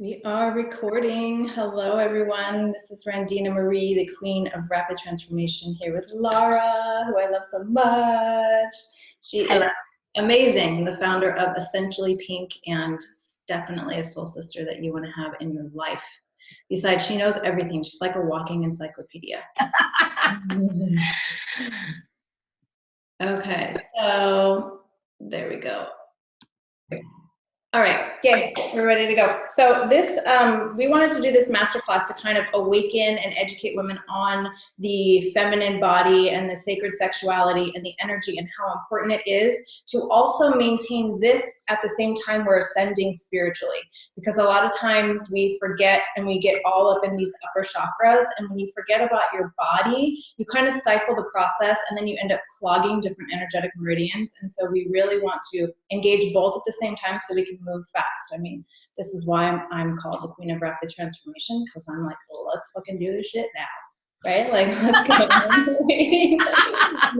We are recording. Hello, everyone. This is Randina Marie, the Queen of Rapid Transformation, here with Lara, who I love so much. She is amazing, the founder of Essentially Pink, and definitely a soul sister that you want to have in your life. Besides, she knows everything. She's like a walking encyclopedia. Okay, so there we go. All right, yay, we're ready to go. So this, we wanted to do this masterclass to kind of awaken and educate women on the feminine body and the sacred sexuality and the energy and how important it is to also maintain this at the same time we're ascending spiritually. Because a lot of times we forget and we get all up in these upper chakras, and when you forget about your body, you kind of stifle the process and then you end up clogging different energetic meridians. And so we really want to engage both at the same time so we can move fast. I mean, this is why I'm called the Queen of Rapid Transformation, because I'm like, well, let's fucking do this shit now, right? Like, let's go.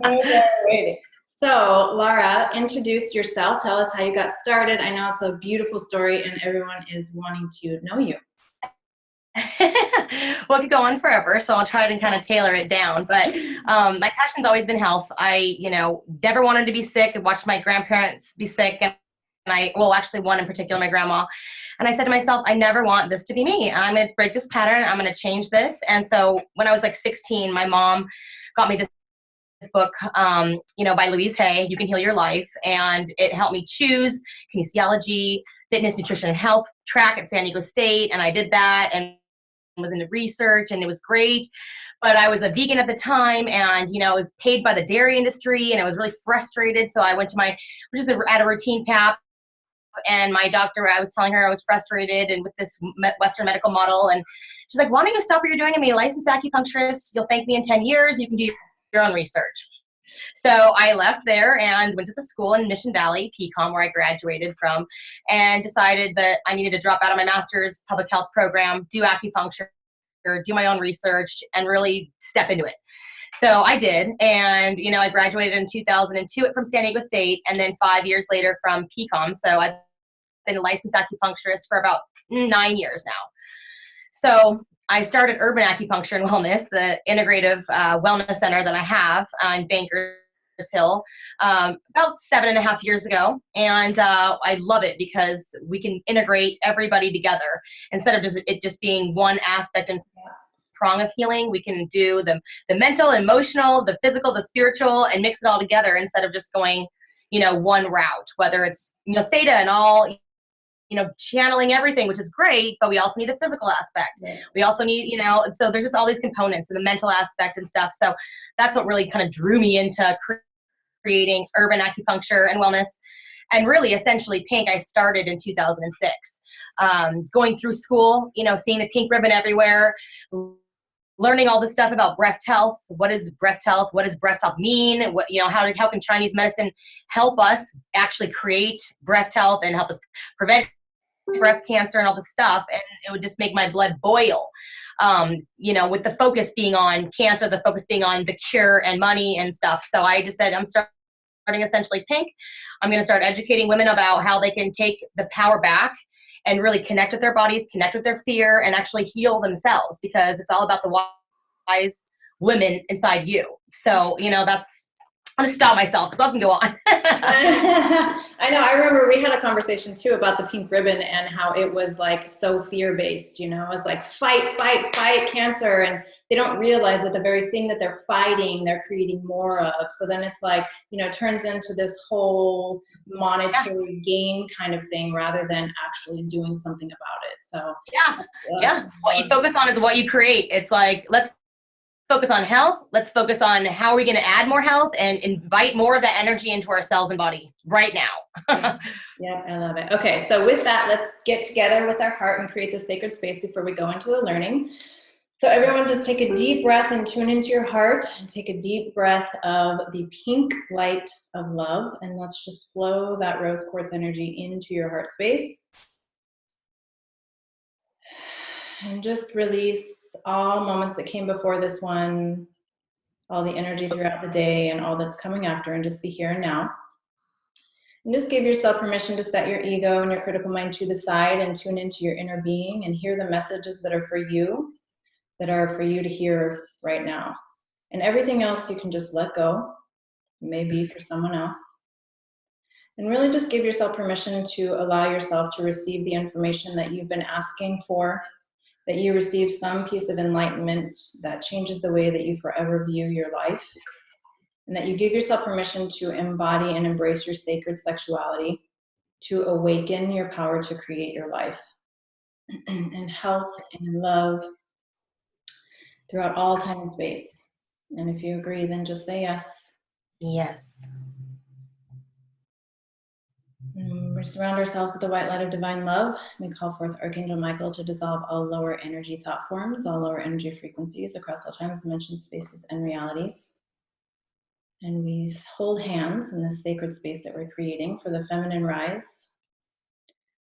No more waiting. So, Lara, introduce yourself. Tell us how you got started. I know it's a beautiful story, and everyone is wanting to know you. Well, it could go on forever, so I'll try to kind of tailor it down. But my passion's always been health. I, never wanted to be sick. I watched my grandparents be sick, and actually one in particular, my grandma. And I said to myself, I never want this to be me. And I'm going to break this pattern. I'm going to change this. And so when I was like 16, my mom got me this book, by Louise Hay, You Can Heal Your Life. And it helped me choose kinesiology, fitness, nutrition, and health track at San Diego State. And I did that and was into research, and it was great. But I was a vegan at the time, and, I was paid by the dairy industry, and I was really frustrated. So I went to at a routine PAP. And my doctor, I was telling her I was frustrated and with this Western medical model. And she's like, why don't you stop what you're doing and be a licensed acupuncturist? You'll thank me in 10 years. You can do your own research. So I left there and went to the school in Mission Valley, PCOM, where I graduated from, and decided that I needed to drop out of my master's public health program, do acupuncture, do my own research, and really step into it. So I did, and, I graduated in 2002 from San Diego State, and then 5 years later from PCOM. So I've been a licensed acupuncturist for about 9 years now. So I started Urban Acupuncture and Wellness, the integrative wellness center that I have in Bankers Hill, about 7.5 years ago. And I love it because we can integrate everybody together instead of it just being one aspect and prong of healing. We can do the mental, emotional, the physical, the spiritual, and mix it all together instead of just going, one route, whether it's, theta and all, channeling everything, which is great, but we also need the physical aspect. Yeah. We also need, so there's just all these components and the mental aspect and stuff. So that's what really kind of drew me into creating Urban Acupuncture and Wellness. And really, Essentially Pink, I started in 2006. Going through school, seeing the pink ribbon everywhere, learning all this stuff about breast health. What is breast health? What does breast health mean? What, how can Chinese medicine help us actually create breast health and help us prevent breast cancer and all this stuff? And it would just make my blood boil. With the focus being on cancer, the focus being on the cure and money and stuff. So I just said, I'm starting Essentially Pink. I'm going to start educating women about how they can take the power back and really connect with their bodies, connect with their fear, and actually heal themselves, because it's all about the wise women inside you. So, I'm going to stop myself because I can go on. I know. I remember we had a conversation too about the pink ribbon and how it was like so fear-based, it was like fight, fight, fight cancer. And they don't realize that the very thing that they're fighting, they're creating more of. So then it's like, it turns into this whole monetary gain kind of thing rather than actually doing something about it. So yeah. What you focus on is what you create. It's like, let's focus on health. Let's focus on how are we going to add more health and invite more of that energy into our cells and body right now. Yeah, I love it. Okay, so with that, let's get together with our heart and create the sacred space before we go into the learning. So everyone just take a deep breath and tune into your heart, and take a deep breath of the pink light of love, and let's just flow that rose quartz energy into your heart space. And just release all moments that came before this one, all the energy throughout the day and all that's coming after, and just be here and now. And just give yourself permission to set your ego and your critical mind to the side and tune into your inner being and hear the messages that are for you to hear right now. And everything else you can just let go. It may be for someone else. And really just give yourself permission to allow yourself to receive the information that you've been asking for, that you receive some piece of enlightenment that changes the way that you forever view your life, and that you give yourself permission to embody and embrace your sacred sexuality, to awaken your power to create your life in health and love throughout all time and space. And if you agree, then just say yes. Yes. We surround ourselves with the white light of divine love. We call forth Archangel Michael to dissolve all lower energy thought forms, all lower energy frequencies across all times, dimensions, spaces, and realities. And we hold hands in this sacred space that we're creating for the feminine rise.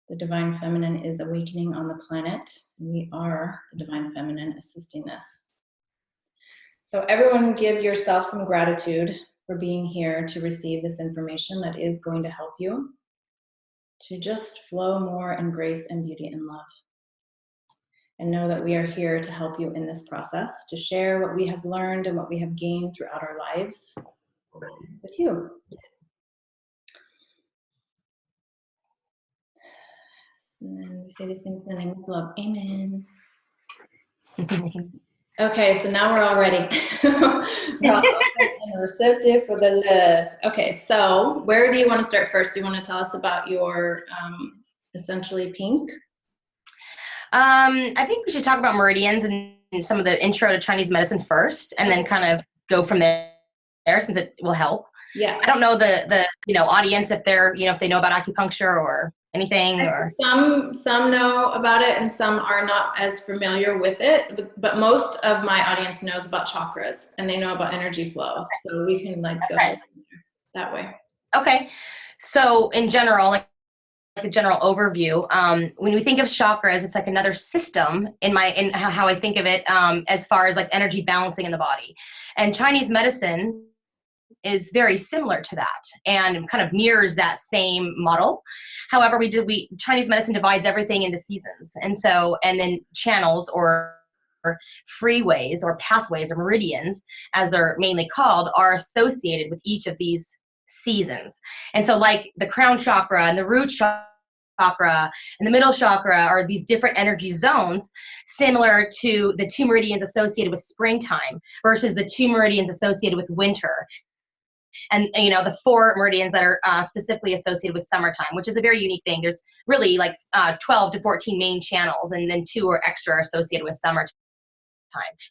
The divine feminine is awakening on the planet. We are the divine feminine assisting this. So everyone give yourself some gratitude for being here to receive this information that is going to help you to just flow more in grace and beauty and love. And know that we are here to help you in this process, to share what we have learned and what we have gained throughout our lives with you. And we say these things in the name of love. Amen. Okay, so now we're all ready. We're all open and receptive for the love. Okay, so where do you want to start first? Do you want to tell us about your essentially pink? I think we should talk about meridians and some of the intro to Chinese medicine first, and then kind of go from there since it will help. Yeah. I don't know the audience if they're, if they know about acupuncture or anything, or some know about it and some are not as familiar with it, but most of my audience knows about chakras and they know about energy flow. So we can go that way. Okay. So in general, like a general overview, when we think of chakras, it's like another system in how I think of it, as far as like energy balancing in the body. And Chinese medicine is very similar to that and kind of mirrors that same model. However, Chinese medicine divides everything into seasons. And then channels or freeways or pathways or meridians, as they're mainly called, are associated with each of these seasons. And so like the crown chakra and the root chakra and the middle chakra are these different energy zones, similar to the 2 meridians associated with springtime versus the 2 meridians associated with winter. And the 4 meridians that are specifically associated with summertime, which is a very unique thing. There's really like 12 to 14 main channels, and then 2 are extra associated with summertime,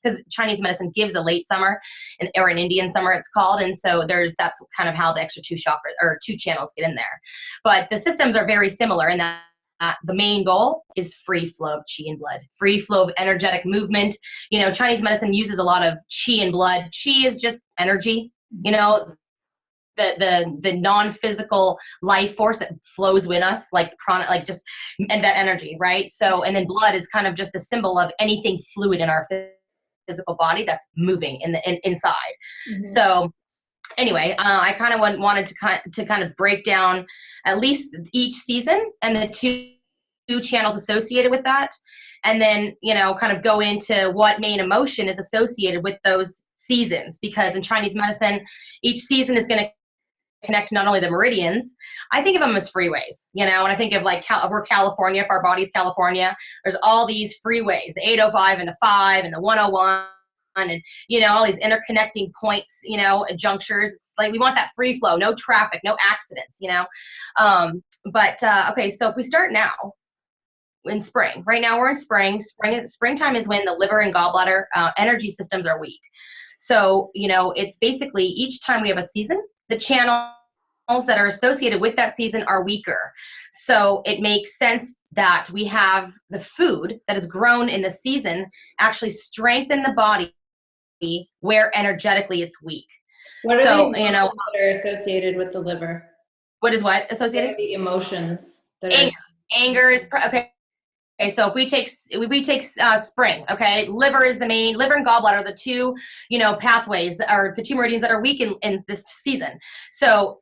because Chinese medicine gives a late summer or an Indian summer, it's called. And so that's kind of how the extra 2 chakras or 2 channels get in there. But the systems are very similar in that the main goal is free flow of qi and blood, free flow of energetic movement. Chinese medicine uses a lot of qi and blood. Qi is just energy, the non-physical life force that flows within us, like prana, and that energy, right? So, and then blood is kind of just the symbol of anything fluid in our physical body that's moving inside. Mm-hmm. So anyway, I kind of wanted to kind of break down at least each season and the 2 channels associated with that. And then, kind of go into what main emotion is associated with those seasons, because in Chinese medicine, each season is going to connect to not only the meridians. I think of them as freeways, and I think of like we're California, if our body's California, there's all these freeways, the 805 and the 5 and the 101 and, all these interconnecting points, junctures. It's like we want that free flow, no traffic, no accidents, okay, so if we start now in spring, right now we're in springtime is when the liver and gallbladder energy systems are weak. So, it's basically each time we have a season, the channels that are associated with that season are weaker. So it makes sense that we have the food that is grown in the season actually strengthen the body where energetically it's weak. What are the emotions that are associated with the liver? What is what associated? What are the emotions that anger is okay. Okay, so if we take spring, okay, liver is the main, liver and gallbladder are the 2, pathways, or the 2 meridians that are weak in this season. So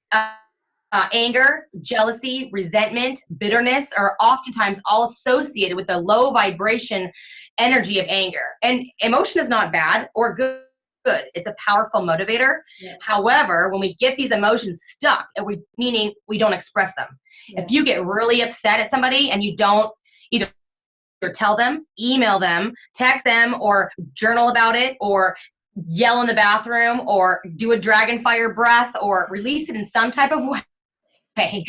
anger, jealousy, resentment, bitterness are oftentimes all associated with the low vibration energy of anger. And emotion is not bad or good. It's a powerful motivator. Yeah. However, when we get these emotions stuck, meaning we don't express them. Yeah. If you get really upset at somebody and you don't either tell them, email them, text them, or journal about it, or yell in the bathroom, or do a dragon fire breath, or release it in some type of way,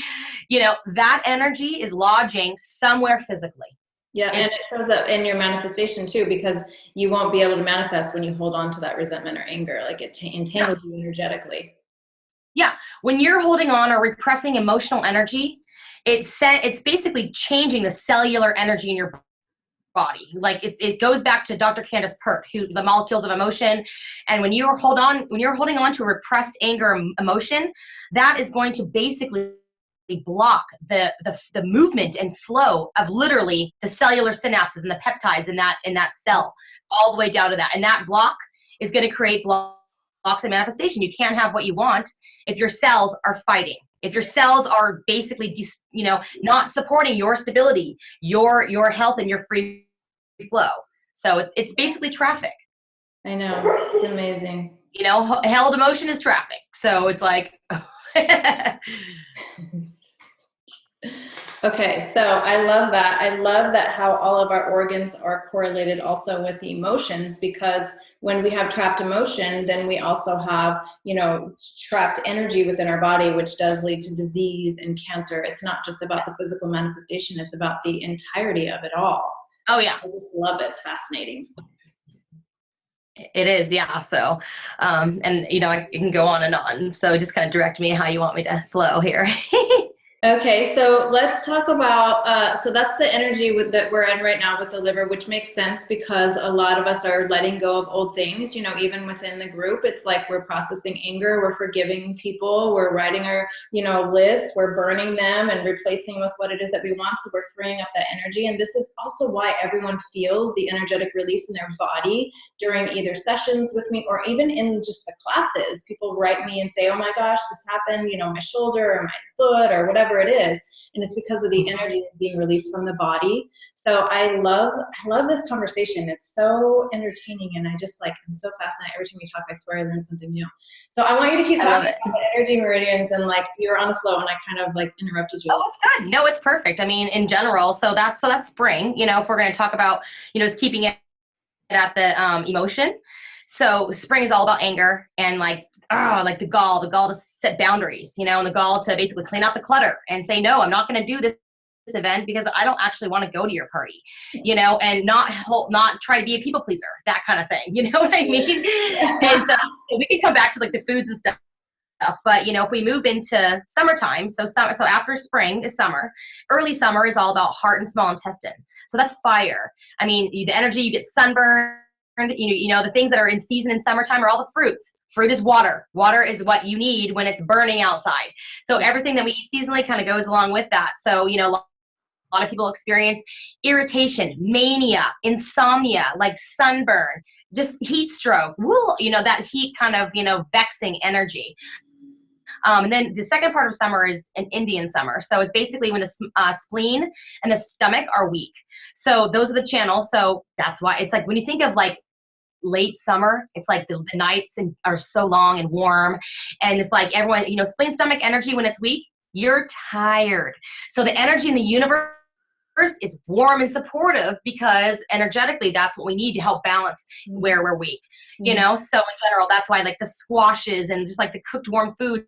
that energy is lodging somewhere physically. Yeah, and it shows up in your manifestation too, because you won't be able to manifest when you hold on to that resentment or anger. Like it entangles you energetically. Yeah, when you're holding on or repressing emotional energy, it's basically changing the cellular energy in your body. Like it goes back to Dr. Candace Pert, the molecules of emotion. And when you're holding on to a repressed anger emotion, that is going to basically block the movement and flow of literally the cellular synapses and the peptides in that cell all the way down to that. And that block is going to create blocks of manifestation. You can't have what you want if your cells are fighting. If your cells are basically, not supporting your stability, your health, and your free flow. So it's basically traffic. I know. It's amazing. Held emotion is traffic. So it's like, okay, so I love that. I love that how all of our organs are correlated also with the emotions, because when we have trapped emotion, then we also have, trapped energy within our body, which does lead to disease and cancer. It's not just about the physical manifestation, it's about the entirety of it all. Oh, yeah. I just love it. It's fascinating. It is, yeah. So, and I can go on and on. So just kind of direct me how you want me to flow here. Okay, so let's talk about, so that's the energy that we're in right now with the liver, which makes sense because a lot of us are letting go of old things, even within the group. It's like we're processing anger, we're forgiving people, we're writing our, lists, we're burning them and replacing with what it is that we want. So we're freeing up that energy. And this is also why everyone feels the energetic release in their body during either sessions with me or even in just the classes. People write me and say, oh my gosh, this happened, my shoulder or my foot or whatever it is, and it's because of the energy that's being released from the body. So I love this conversation. It's so entertaining, and I'm so fascinated. Every time you talk, I swear I learn something new. So I want you to keep talking about the energy meridians, and you're on the flow, and I kind of interrupted you. Oh, it's good. No, it's perfect. I mean, in general, so that's spring. If we're going to talk about, just keeping it at the emotion. So spring is all about anger and the gall to set boundaries, and the gall to basically clean out the clutter and say, no, I'm not going to do this event because I don't actually want to go to your party, and not try to be a people pleaser, that kind of thing. You know what I mean? Yeah. And so we can come back to the foods and stuff. But, if we move into summertime, so after spring is summer, early summer is all about heart and small intestine. So that's fire. I mean, the energy, you get sunburned. The things that are in season in summertime are all the fruits. Fruit is water. Water is what you need when it's burning outside. So everything that we eat seasonally kind of goes along with that. So, a lot of people experience irritation, mania, insomnia, sunburn, just heat stroke. That heat kind of, vexing energy. And then the second part of summer is an Indian summer. So it's basically when the spleen and the stomach are weak. So those are the channels. So that's why it's when you think of late summer, it's the nights are so long and warm. And it's everyone, spleen, stomach energy, when it's weak, you're tired. So the energy in the universe is warm and supportive because energetically that's what we need to help balance where we're weak. So in general, that's why the squashes and just the cooked warm food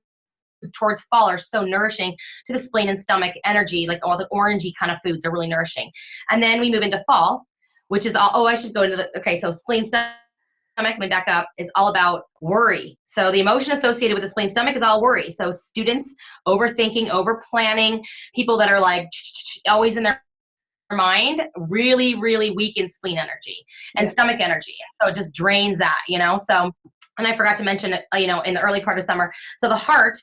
towards fall are so nourishing to the spleen and stomach energy. All the orangey kind of foods are really nourishing. And then we move into fall, which is all, I should go into so spleen, stomach, let me back up, is all about worry. So the emotion associated with the spleen, stomach is all worry. So students overthinking, over planning, people that are always in their mind, really, really weak in spleen energy and stomach energy. So it just drains that, So, and I forgot to mention it, in the early part of summer. So the heart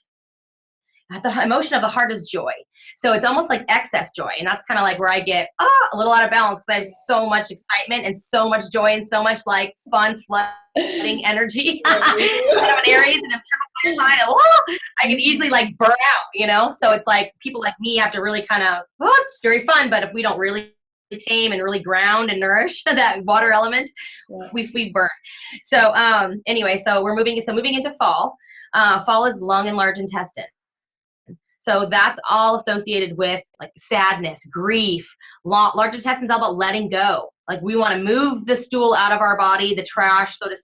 the emotion of the heart is joy. So it's almost like excess joy. And that's kind of like where I get a little out of balance because I have so much excitement and so much joy and so much like fun, flooding energy. And I'm an Aries and I'm triple fire sign and I can easily like burn out, you know? So it's like people like me have to really kind of, it's very fun. But if we don't really tame and really ground and nourish that water element, we burn. So anyway, so moving into fall. Fall is lung and large intestine. So that's all associated with like sadness, grief. Large intestine is all about letting go. Like we want to move the stool out of our body, the trash, so to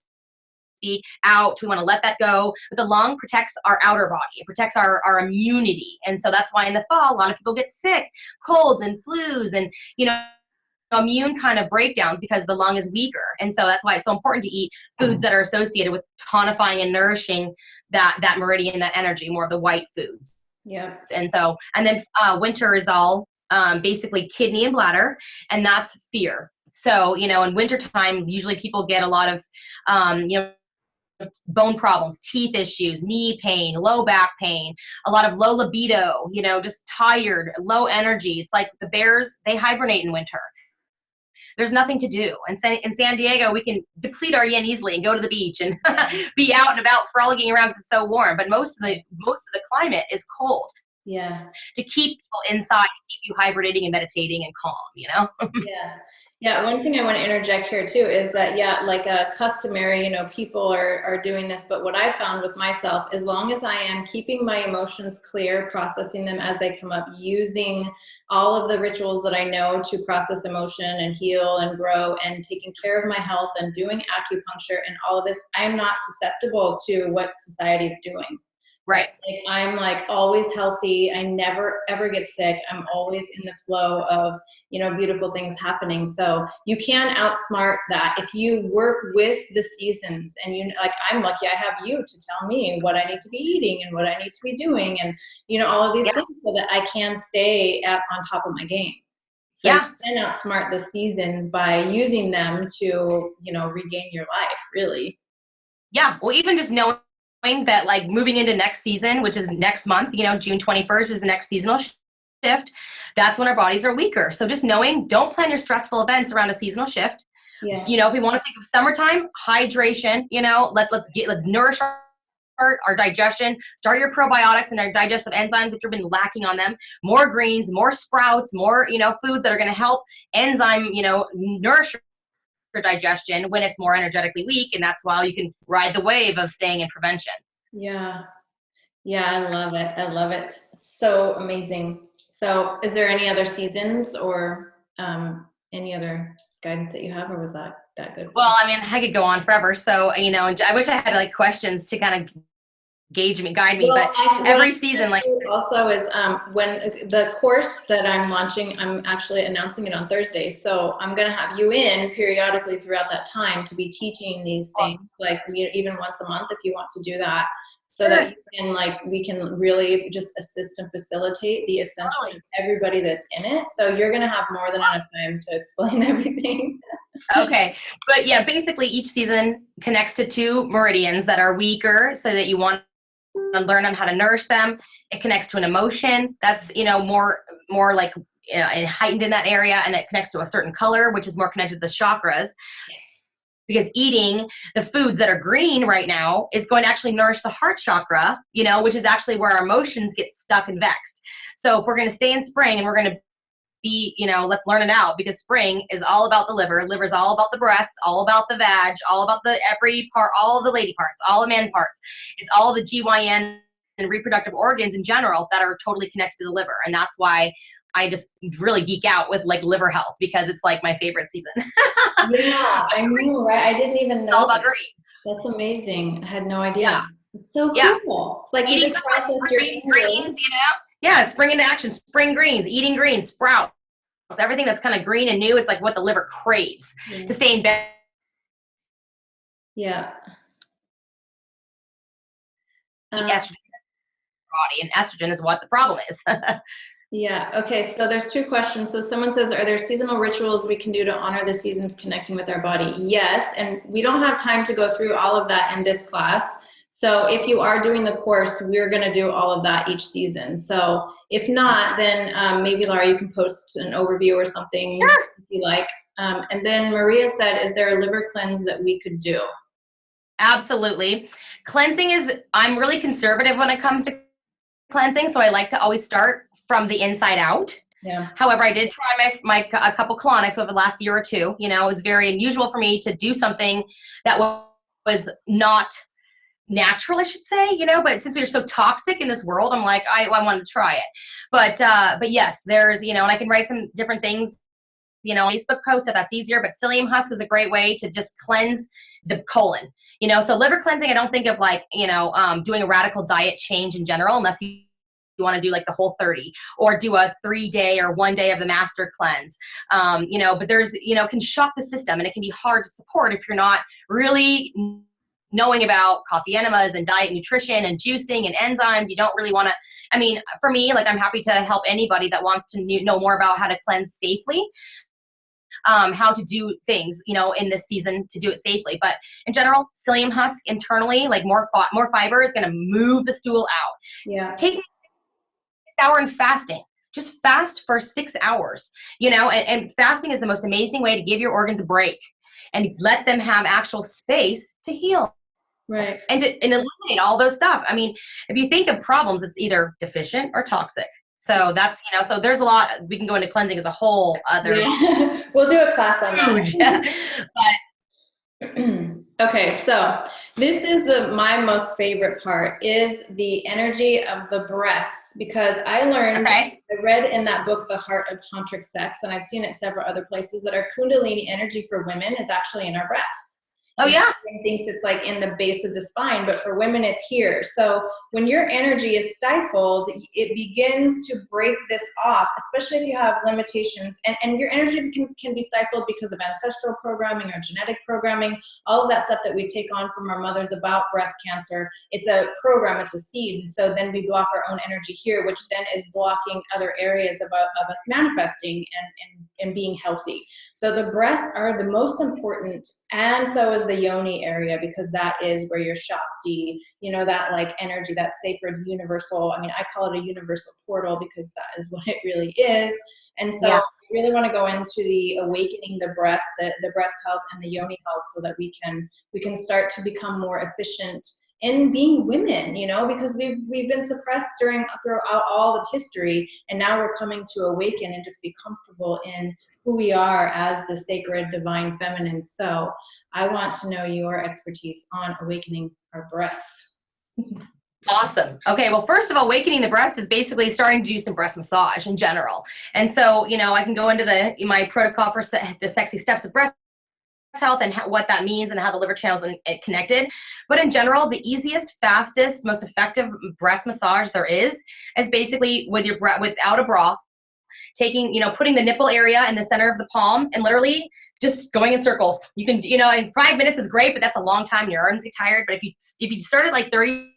speak, out. We want to let that go. But the lung protects our outer body. It protects our immunity. And so that's why in the fall, a lot of people get sick, colds and flus and, you know, immune kind of breakdowns because the lung is weaker. And so that's why it's so important to eat foods that are associated with tonifying and nourishing that meridian, that energy, more of the white foods. Yeah. And then winter is all basically kidney and bladder, and that's fear. So, you know, in wintertime, usually people get a lot of, you know, bone problems, teeth issues, knee pain, low back pain, a lot of low libido, you know, just tired, low energy. It's like the bears, they hibernate in winter. There's nothing to do. And in San Diego, we can deplete our yin easily and go to the beach and be out and about frolicking around because it's so warm. But most of the climate is cold. Yeah. To keep people inside, to keep you hibernating and meditating and calm, you know? Yeah. Yeah, one thing I want to interject here too is that, like a customary, you know, people are doing this, but what I found with myself, as long as I am keeping my emotions clear, processing them as they come up, using all of the rituals that I know to process emotion and heal and grow and taking care of my health and doing acupuncture and all of this, I am not susceptible to what society is doing. Right. Like, I'm like always healthy. I never ever get sick. I'm always in the flow of, you know, beautiful things happening. So you can outsmart that if you work with the seasons and you like, I'm lucky I have you to tell me what I need to be eating and what I need to be doing and, you know, all of these things so that I can stay on top of my game. So you can outsmart the seasons by using them to, you know, regain your life, really. Yeah. Well, even just knowing that like moving into next season, which is next month, you know, June 21st is the next seasonal shift. That's when our bodies are weaker. So just knowing, don't plan your stressful events around a seasonal shift. Yeah. You know, if we want to think of summertime, hydration, you know, let's nourish our digestion, start your probiotics and our digestive enzymes if you've been lacking on them, more greens, more sprouts, more, you know, foods that are going to help enzyme, you know, nourish your digestion when it's more energetically weak. And that's why you can ride the wave of staying in prevention. Yeah. Yeah. I love it. I love it. So amazing. So is there any other seasons or any other guidance that you have, or was that good? Well, I mean, I could go on forever. So, you know, I wish I had like questions to kind of guide me, well, but every season, like also is when the course that I'm launching, I'm actually announcing it on Thursday. So I'm going to have you in periodically throughout that time to be teaching these things, like even once a month if you want to do that, so that you can, like, we can really just assist and facilitate the essential of everybody that's in it. So you're going to have more than enough time to explain everything. Okay. But yeah, basically each season connects to 2 meridians that are weaker so that you want and learn on how to nourish them. It connects to an emotion that's, you know, more like, you know, heightened in that area, and it connects to a certain color, which is more connected to the chakras. Because eating the foods that are green right now is going to actually nourish the heart chakra, you know, which is actually where our emotions get stuck and vexed. So if we're going to stay in spring and we're going to be, you know, let's learn it out, because spring is all about the liver. Liver is all about the breasts, all about the vag, all about the every part, all of the lady parts, all the man parts. It's all the GYN and reproductive organs in general that are totally connected to the liver. And that's why I just really geek out with like liver health, because it's like my favorite season. Yeah, I know, right? I didn't even know. It's all about green. That's amazing. I had no idea. Yeah. It's so cool. It's like eating spring greens, you know? Yeah, spring into action, spring greens, eating greens, sprouts, everything that's kind of green and new. It's like what the liver craves to stay in bed. Yeah. Estrogen in the body, and estrogen is what the problem is. Yeah. Okay. So there's 2 questions. So someone says, are there seasonal rituals we can do to honor the seasons connecting with our body? Yes. And we don't have time to go through all of that in this class. So if you are doing the course, we're going to do all of that each season. So if not, then maybe Laura, you can post an overview or something Sure. if you like. And then Maria said, is there a liver cleanse that we could do? Absolutely. Cleansing is, I'm really conservative when it comes to cleansing, so I like to always start from the inside out. Yeah. However, I did try a couple colonics over the last year or two. You know, it was very unusual for me to do something that was not natural, I should say, you know, but since we are so toxic in this world, I'm like, I wanted to try it. But yes, there's, you know, and I can write some different things, you know, Facebook post if that's easier, but psyllium husk is a great way to just cleanse the colon. You know, so liver cleansing, I don't think of like, you know, doing a radical diet change in general, unless you want to do like the whole 30 or do a 3-day or 1 day of the master cleanse. You know, but there's, you know, it can shock the system and it can be hard to support if you're not really knowing about coffee enemas and diet nutrition and juicing and enzymes. You don't really want to, I mean, for me, like I'm happy to help anybody that wants to know more about how to cleanse safely. How to do things, you know, in this season to do it safely. But in general, psyllium husk internally, like more fiber is going to move the stool out. Yeah. Take an hour and fasting. Just fast for 6 hours, you know, and fasting is the most amazing way to give your organs a break and let them have actual space to heal. Right. And eliminate all those stuff. I mean, if you think of problems, it's either deficient or toxic. So that's, you know, so there's a lot, we can go into cleansing as a whole other. Yeah. We'll do a class on huge. But okay, so this is my most favorite part is the energy of the breasts, because I learned, I read in that book, The Heart of Tantric Sex, and I've seen it several other places, that our kundalini energy for women is actually in our breasts. Oh yeah. Thinks it's like in the base of the spine, but for women it's here. So when your energy is stifled, it begins to break this off, especially if you have limitations, and your energy can be stifled because of ancestral programming or genetic programming, all of that stuff that we take on from our mothers about breast cancer. It's a program, it's a seed, and so then we block our own energy here, which then is blocking other areas of us manifesting and being healthy. So the breasts are the most important, and so is the yoni area, because that is where your Shakti, you know, that like energy, that sacred universal, I mean, I call it a universal portal because that is what it really is. And so I really want to go into the awakening the breast, the breast health and the yoni health, so that we can start to become more efficient in being women, you know, because we've been suppressed throughout all of history, and now we're coming to awaken and just be comfortable in who we are as the sacred divine feminine. So I want to know your expertise on awakening our breasts. Awesome. Okay. Well, first of all, awakening the breast is basically starting to do some breast massage in general. And so, you know, I can go into my protocol for the sexy steps of breast health and what that means and how the liver channels are connected. But in general, the easiest, fastest, most effective breast massage there is basically without a bra, taking, you know, putting the nipple area in the center of the palm and literally just going in circles. You can, you know, in 5 minutes is great, but that's a long time. Your arms get tired. But if you start at like 30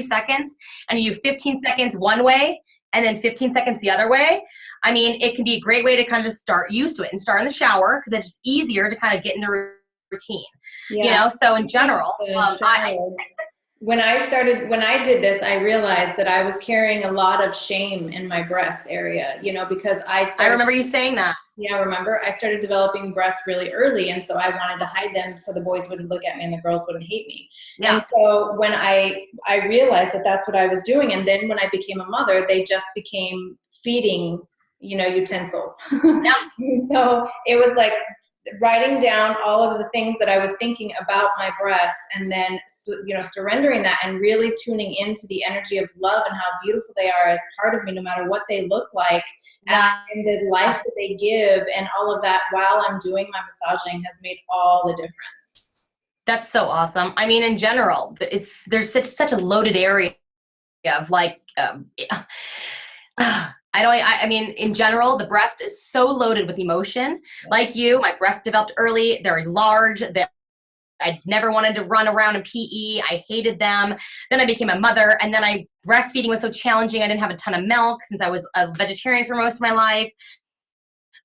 seconds and you do 15 seconds one way and then 15 seconds the other way, I mean, it can be a great way to kind of start used to it and start in the shower, because it's just easier to kind of get into routine, you know? So in general, when I did this, I realized that I was carrying a lot of shame in my breast area, you know, because I remember you saying that. Yeah, remember? I started developing breasts really early, and so I wanted to hide them so the boys wouldn't look at me and the girls wouldn't hate me. Yeah. And so when I realized that that's what I was doing, and then when I became a mother, they just became feeding, you know, utensils. Yeah. So it was like writing down all of the things that I was thinking about my breasts, and then, you know, surrendering that and really tuning into the energy of love and how beautiful they are as part of me, no matter what they look like, and the life that they give, and all of that while I'm doing my massaging has made all the difference. That's so awesome. I mean, in general, there's such a loaded area of like, I mean, in general, the breast is so loaded with emotion. Like you, my breasts developed early. They're large. I never wanted to run around in PE. I hated them. Then I became a mother, and then breastfeeding was so challenging. I didn't have a ton of milk since I was a vegetarian for most of my life.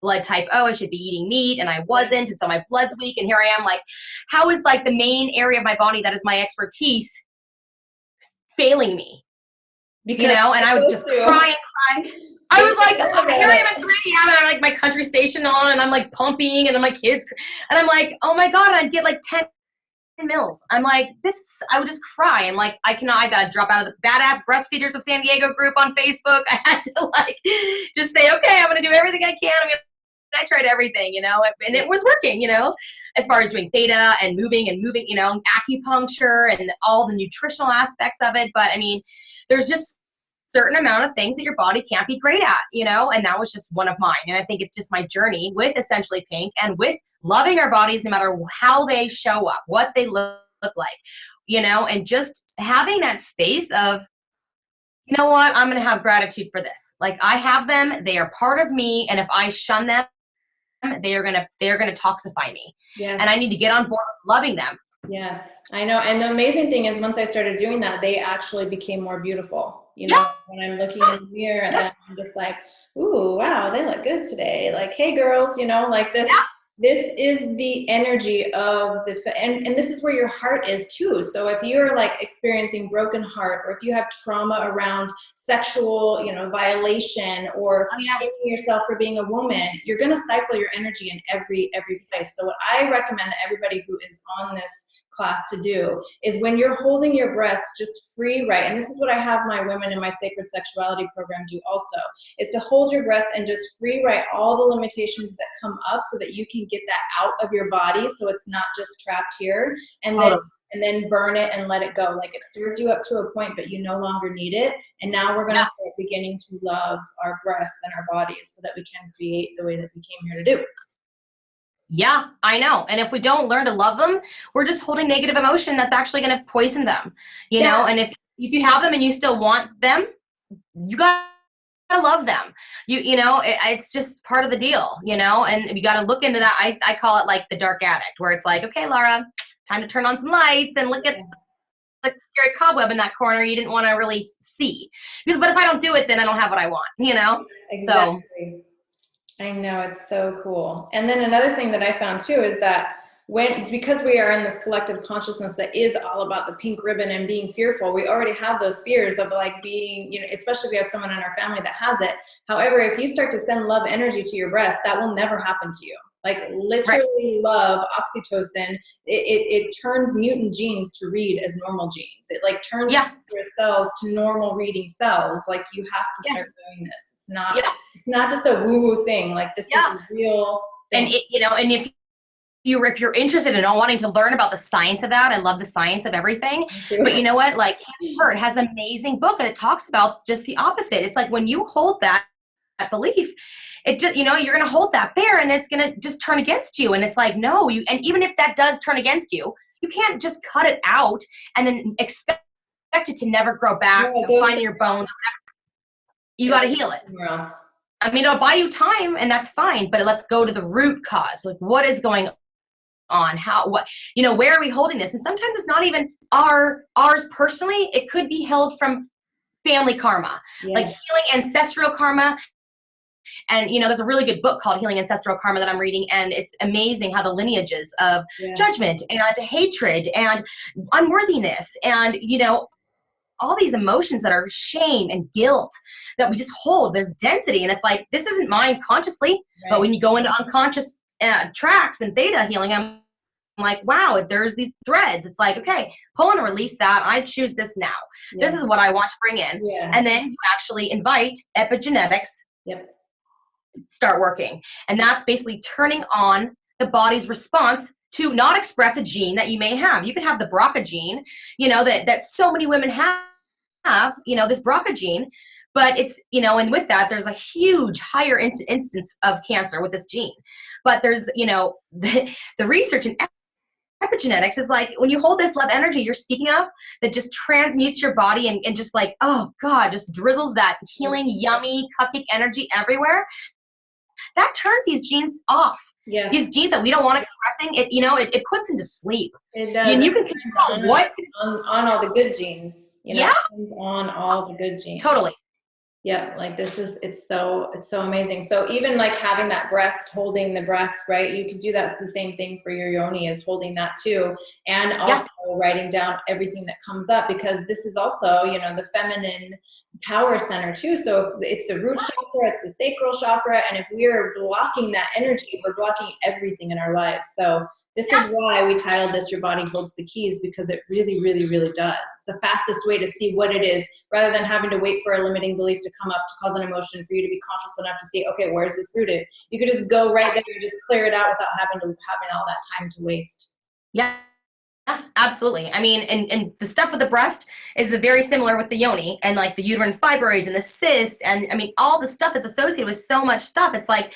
Blood type O, I should be eating meat, and I wasn't. And so my blood's weak, and here I am like, how is like the main area of my body that is my expertise failing me, because you know, and I would just cry and cry. I was like, here I am at 3 a.m. and I'm like my country station on and I'm like pumping and then my kids, and I'm like, oh my God, I'd get like 10 mils. I'm like, I would just cry. And like, I got to drop out of the Badass Breastfeeders of San Diego group on Facebook. I had to like, just say, okay, I'm going to do everything I can. I tried everything, you know, and it was working, you know, as far as doing theta and moving, you know, acupuncture and all the nutritional aspects of it. But I mean, there's just certain amount of things that your body can't be great at, you know, and that was just one of mine. And I think it's just my journey with Essentially Pink and with loving our bodies no matter how they show up, what they look like, you know, and just having that space of, you know what, I'm going to have gratitude for this. Like I have them, they are part of me. And if I shun them, they're going to toxify me. Yes. And I need to get on board with loving them. Yes, I know. And the amazing thing is once I started doing that, they actually became more beautiful. You know, when I'm looking in the mirror and then I'm just like, ooh, wow, they look good today. Like, hey girls, you know, like this, this is the energy of and this is where your heart is too. So if you're like experiencing broken heart, or if you have trauma around sexual, you know, violation, or shaming yourself for being a woman, you're going to stifle your energy in every place. So what I recommend that everybody who is on this class to do is when you're holding your breath, just free write. And this is what I have my women in my sacred sexuality program do also, is to hold your breath and just free write all the limitations that come up so that you can get that out of your body. So it's not just trapped here, and then burn it and let it go. Like it served you up to a point, but you no longer need it. And now we're going to start beginning to love our breaths and our bodies so that we can create the way that we came here to do. Yeah, I know. And if we don't learn to love them, we're just holding negative emotion that's actually going to poison them, you know? And if you have them and you still want them, you got to love them. You know, it's just part of the deal, you know? And you got to look into that. I call it like the dark addict, where it's like, okay, Lara, time to turn on some lights and look at the scary cobweb in that corner you didn't want to really see. But if I don't do it, then I don't have what I want, you know? Exactly. So I know, it's so cool. And then another thing that I found too is that because we are in this collective consciousness that is all about the pink ribbon and being fearful, we already have those fears of like being, you know, especially if we have someone in our family that has it. However, if you start to send love energy to your breast, that will never happen to you. Like literally love, oxytocin, it turns mutant genes to read as normal genes. It like turns your cells to normal reading cells. Like you have to start doing this. It's not just a woo-woo thing. Like this is a real thing. And you know, and if you're interested in wanting to learn about the science of that, I love the science of everything. But you know what? Like Hurt has an amazing book and it talks about just the opposite. It's like when you hold that belief, it just, you know, you're going to hold that there and it's going to just turn against you. And it's like, no, and even if that does turn against you, you can't just cut it out and then expect it to never grow back, find your bones. You got to heal it. I mean, it'll buy you time and that's fine, but let's go to the root cause. Like what is going on? You know, where are we holding this? And sometimes it's not even ours personally. It could be held from family karma, like healing ancestral karma. And, you know, there's a really good book called Healing Ancestral Karma that I'm reading, and it's amazing how the lineages of judgment and hatred and unworthiness and, you know, all these emotions that are shame and guilt that we just hold, there's density. And it's like, this isn't mine consciously, but when you go into unconscious tracks and theta healing, I'm like, wow, there's these threads. It's like, okay, pull and release that. I choose this now. This is what I want to bring in. And then you actually invite epigenetics start working. And that's basically turning on the body's response to not express a gene that you may have. You could have the BRCA gene, you know, that so many women have, you know, this BRCA gene, but it's, you know, and with that, there's a huge higher instance of cancer with this gene. But there's, you know, the research in epigenetics is like when you hold this love energy you're speaking of that just transmutes your body and just like, oh God, just drizzles that healing, yummy cupcake energy everywhere. That turns these genes off. These genes that we don't want expressing, it, you know, it puts into sleep. It does. And you can control what's on all the good genes, you know, on all the good genes. Totally. Yeah, like it's so amazing. So even like having that breast, holding the breast, right? You could do that the same thing for your yoni, is holding that too. And Yeah. also writing down everything that comes up, because this is also, you know, the feminine power center too. So if it's the root chakra, it's the sacral chakra. And if we're blocking that energy, we're blocking everything in our lives. So this is why we titled this Your Body Holds the Keys, because it really, really, really does. It's the fastest way to see what it is, rather than having to wait for a limiting belief to come up to cause an emotion for you to be conscious enough to see, okay, where's this rooted? You could just go right there and just clear it out without having all that time to waste. Yeah. Yeah, absolutely. I mean, and the stuff with the breast is very similar with the yoni, and like the uterine fibroids and the cysts, and I mean, all the stuff that's associated with so much stuff. It's like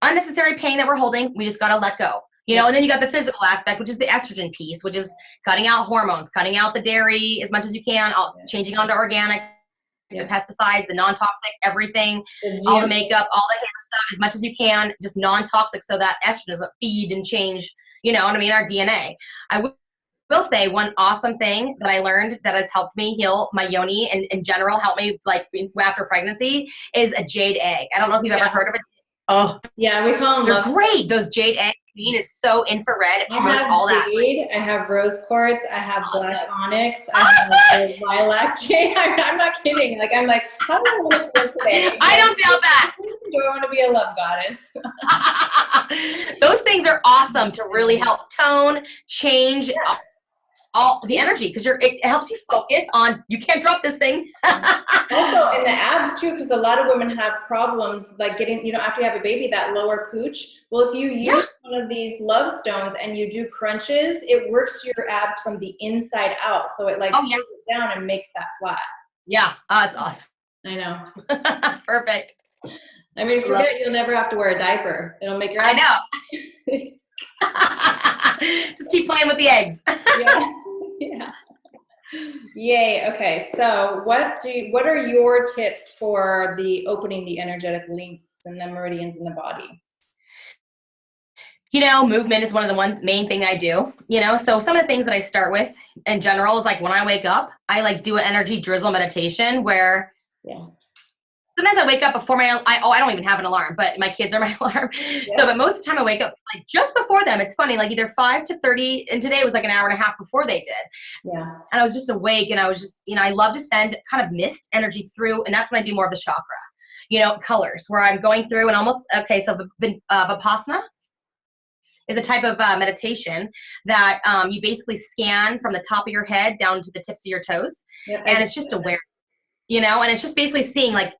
unnecessary pain that we're holding. We just got to let go, you know. And then you got the physical aspect, which is the estrogen piece, which is cutting out hormones, cutting out the dairy as much as you can, changing onto organic, the pesticides, the non-toxic, everything, all the makeup, all the hair stuff, as much as you can, just non-toxic, so that estrogen doesn't feed and change, you know what I mean, our DNA. I will say one awesome thing that I learned that has helped me heal my yoni and in general, help me like after pregnancy, is a jade egg. I don't know if you've ever heard of it. Oh, yeah, we call them. They're great. Those jade egg green is so infrared. It promotes all jade, that. I have rose quartz. I have black onyx. I have lilac jade. I'm not kidding. Like, I'm like, how do I want to feel today? I don't doubt that. Do I want to be a love goddess? Those things are awesome to really help tone, change all the energy, because it helps you focus on, you can't drop this thing. Also in the abs too, because a lot of women have problems like getting, you know, after you have a baby, that lower pooch. Well, if you use one of these love stones and you do crunches, it works your abs from the inside out. So it like pulls it down and makes that flat. Yeah, it's awesome. I know. Perfect. I mean, forget you'll never have to wear a diaper. It'll make your abs. I know. Just keep playing with the eggs. Yeah. Yay. Okay. So what are your tips for the opening the energetic links and the meridians in the body? You know, movement is one of the main thing I do, you know, so some of the things that I start with in general is like when I wake up, I like do an energy drizzle meditation where sometimes I wake up before I don't even have an alarm, but my kids are my alarm. So, but most of the time I wake up like just before them. It's funny, like either 5 to 30, and today was like an hour and a half before they did. Yeah. And I was just awake, and I was just, you know, I love to send kind of mist energy through, and that's when I do more of the chakra, you know, colors, where I'm going through and almost, okay, so Vipassana is a type of meditation that you basically scan from the top of your head down to the tips of your toes. Yep, and it's just aware, you know, and it's just basically seeing like,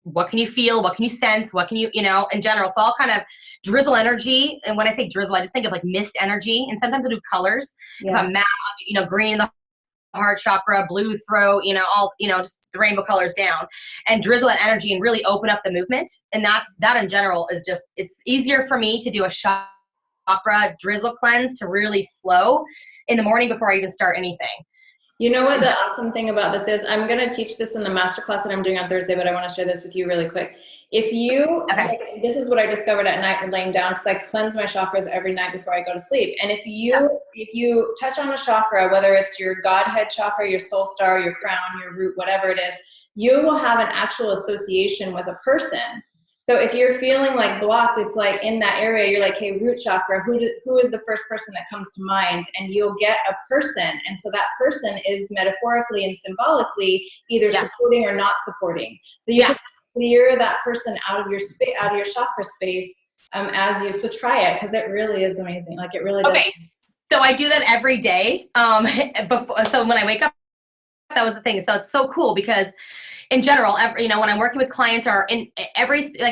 what can you feel? What can you sense? What can you, you know, in general. So I'll kind of drizzle energy. And when I say drizzle, I just think of like mist energy. And sometimes I do colors. If I'm mad, you know, green in the heart chakra, blue throat, you know, all, you know, just the rainbow colors down, and drizzle that energy and really open up the movement. And that in general is just, it's easier for me to do a chakra drizzle cleanse to really flow in the morning before I even start anything. You know what the awesome thing about this is? I'm going to teach this in the masterclass that I'm doing on Thursday, but I want to share this with you really quick. If you, like, this is what I discovered at night when laying down, because I cleanse my chakras every night before I go to sleep. And if you touch on a chakra, whether it's your Godhead chakra, your soul star, your crown, your root, whatever it is, you will have an actual association with a person. So if you're feeling like blocked, it's like in that area, you're like, hey, root chakra, who is the first person that comes to mind? And you'll get a person. And so that person is metaphorically and symbolically either supporting or not supporting. So you can clear that person out of your space, out of your chakra space so try it, because it really is amazing. Like it really does. Okay. So I do that every day. So when I wake up, that was the thing. So it's so cool because in general, you know, when I'm working with clients or in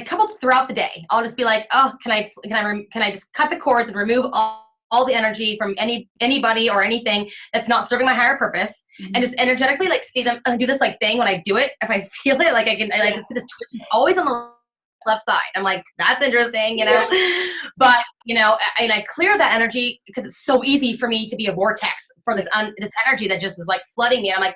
couples throughout the day, I'll just be like, oh, can I just cut the cords and remove all the energy from anybody or anything that's not serving my higher purpose, and just energetically like see them do this like thing when I do it. If I feel it, like I can like this twitch is always on the left side. I'm like, that's interesting, you know. But you know, and I clear that energy because it's so easy for me to be a vortex for this energy that just is like flooding me. And I'm like,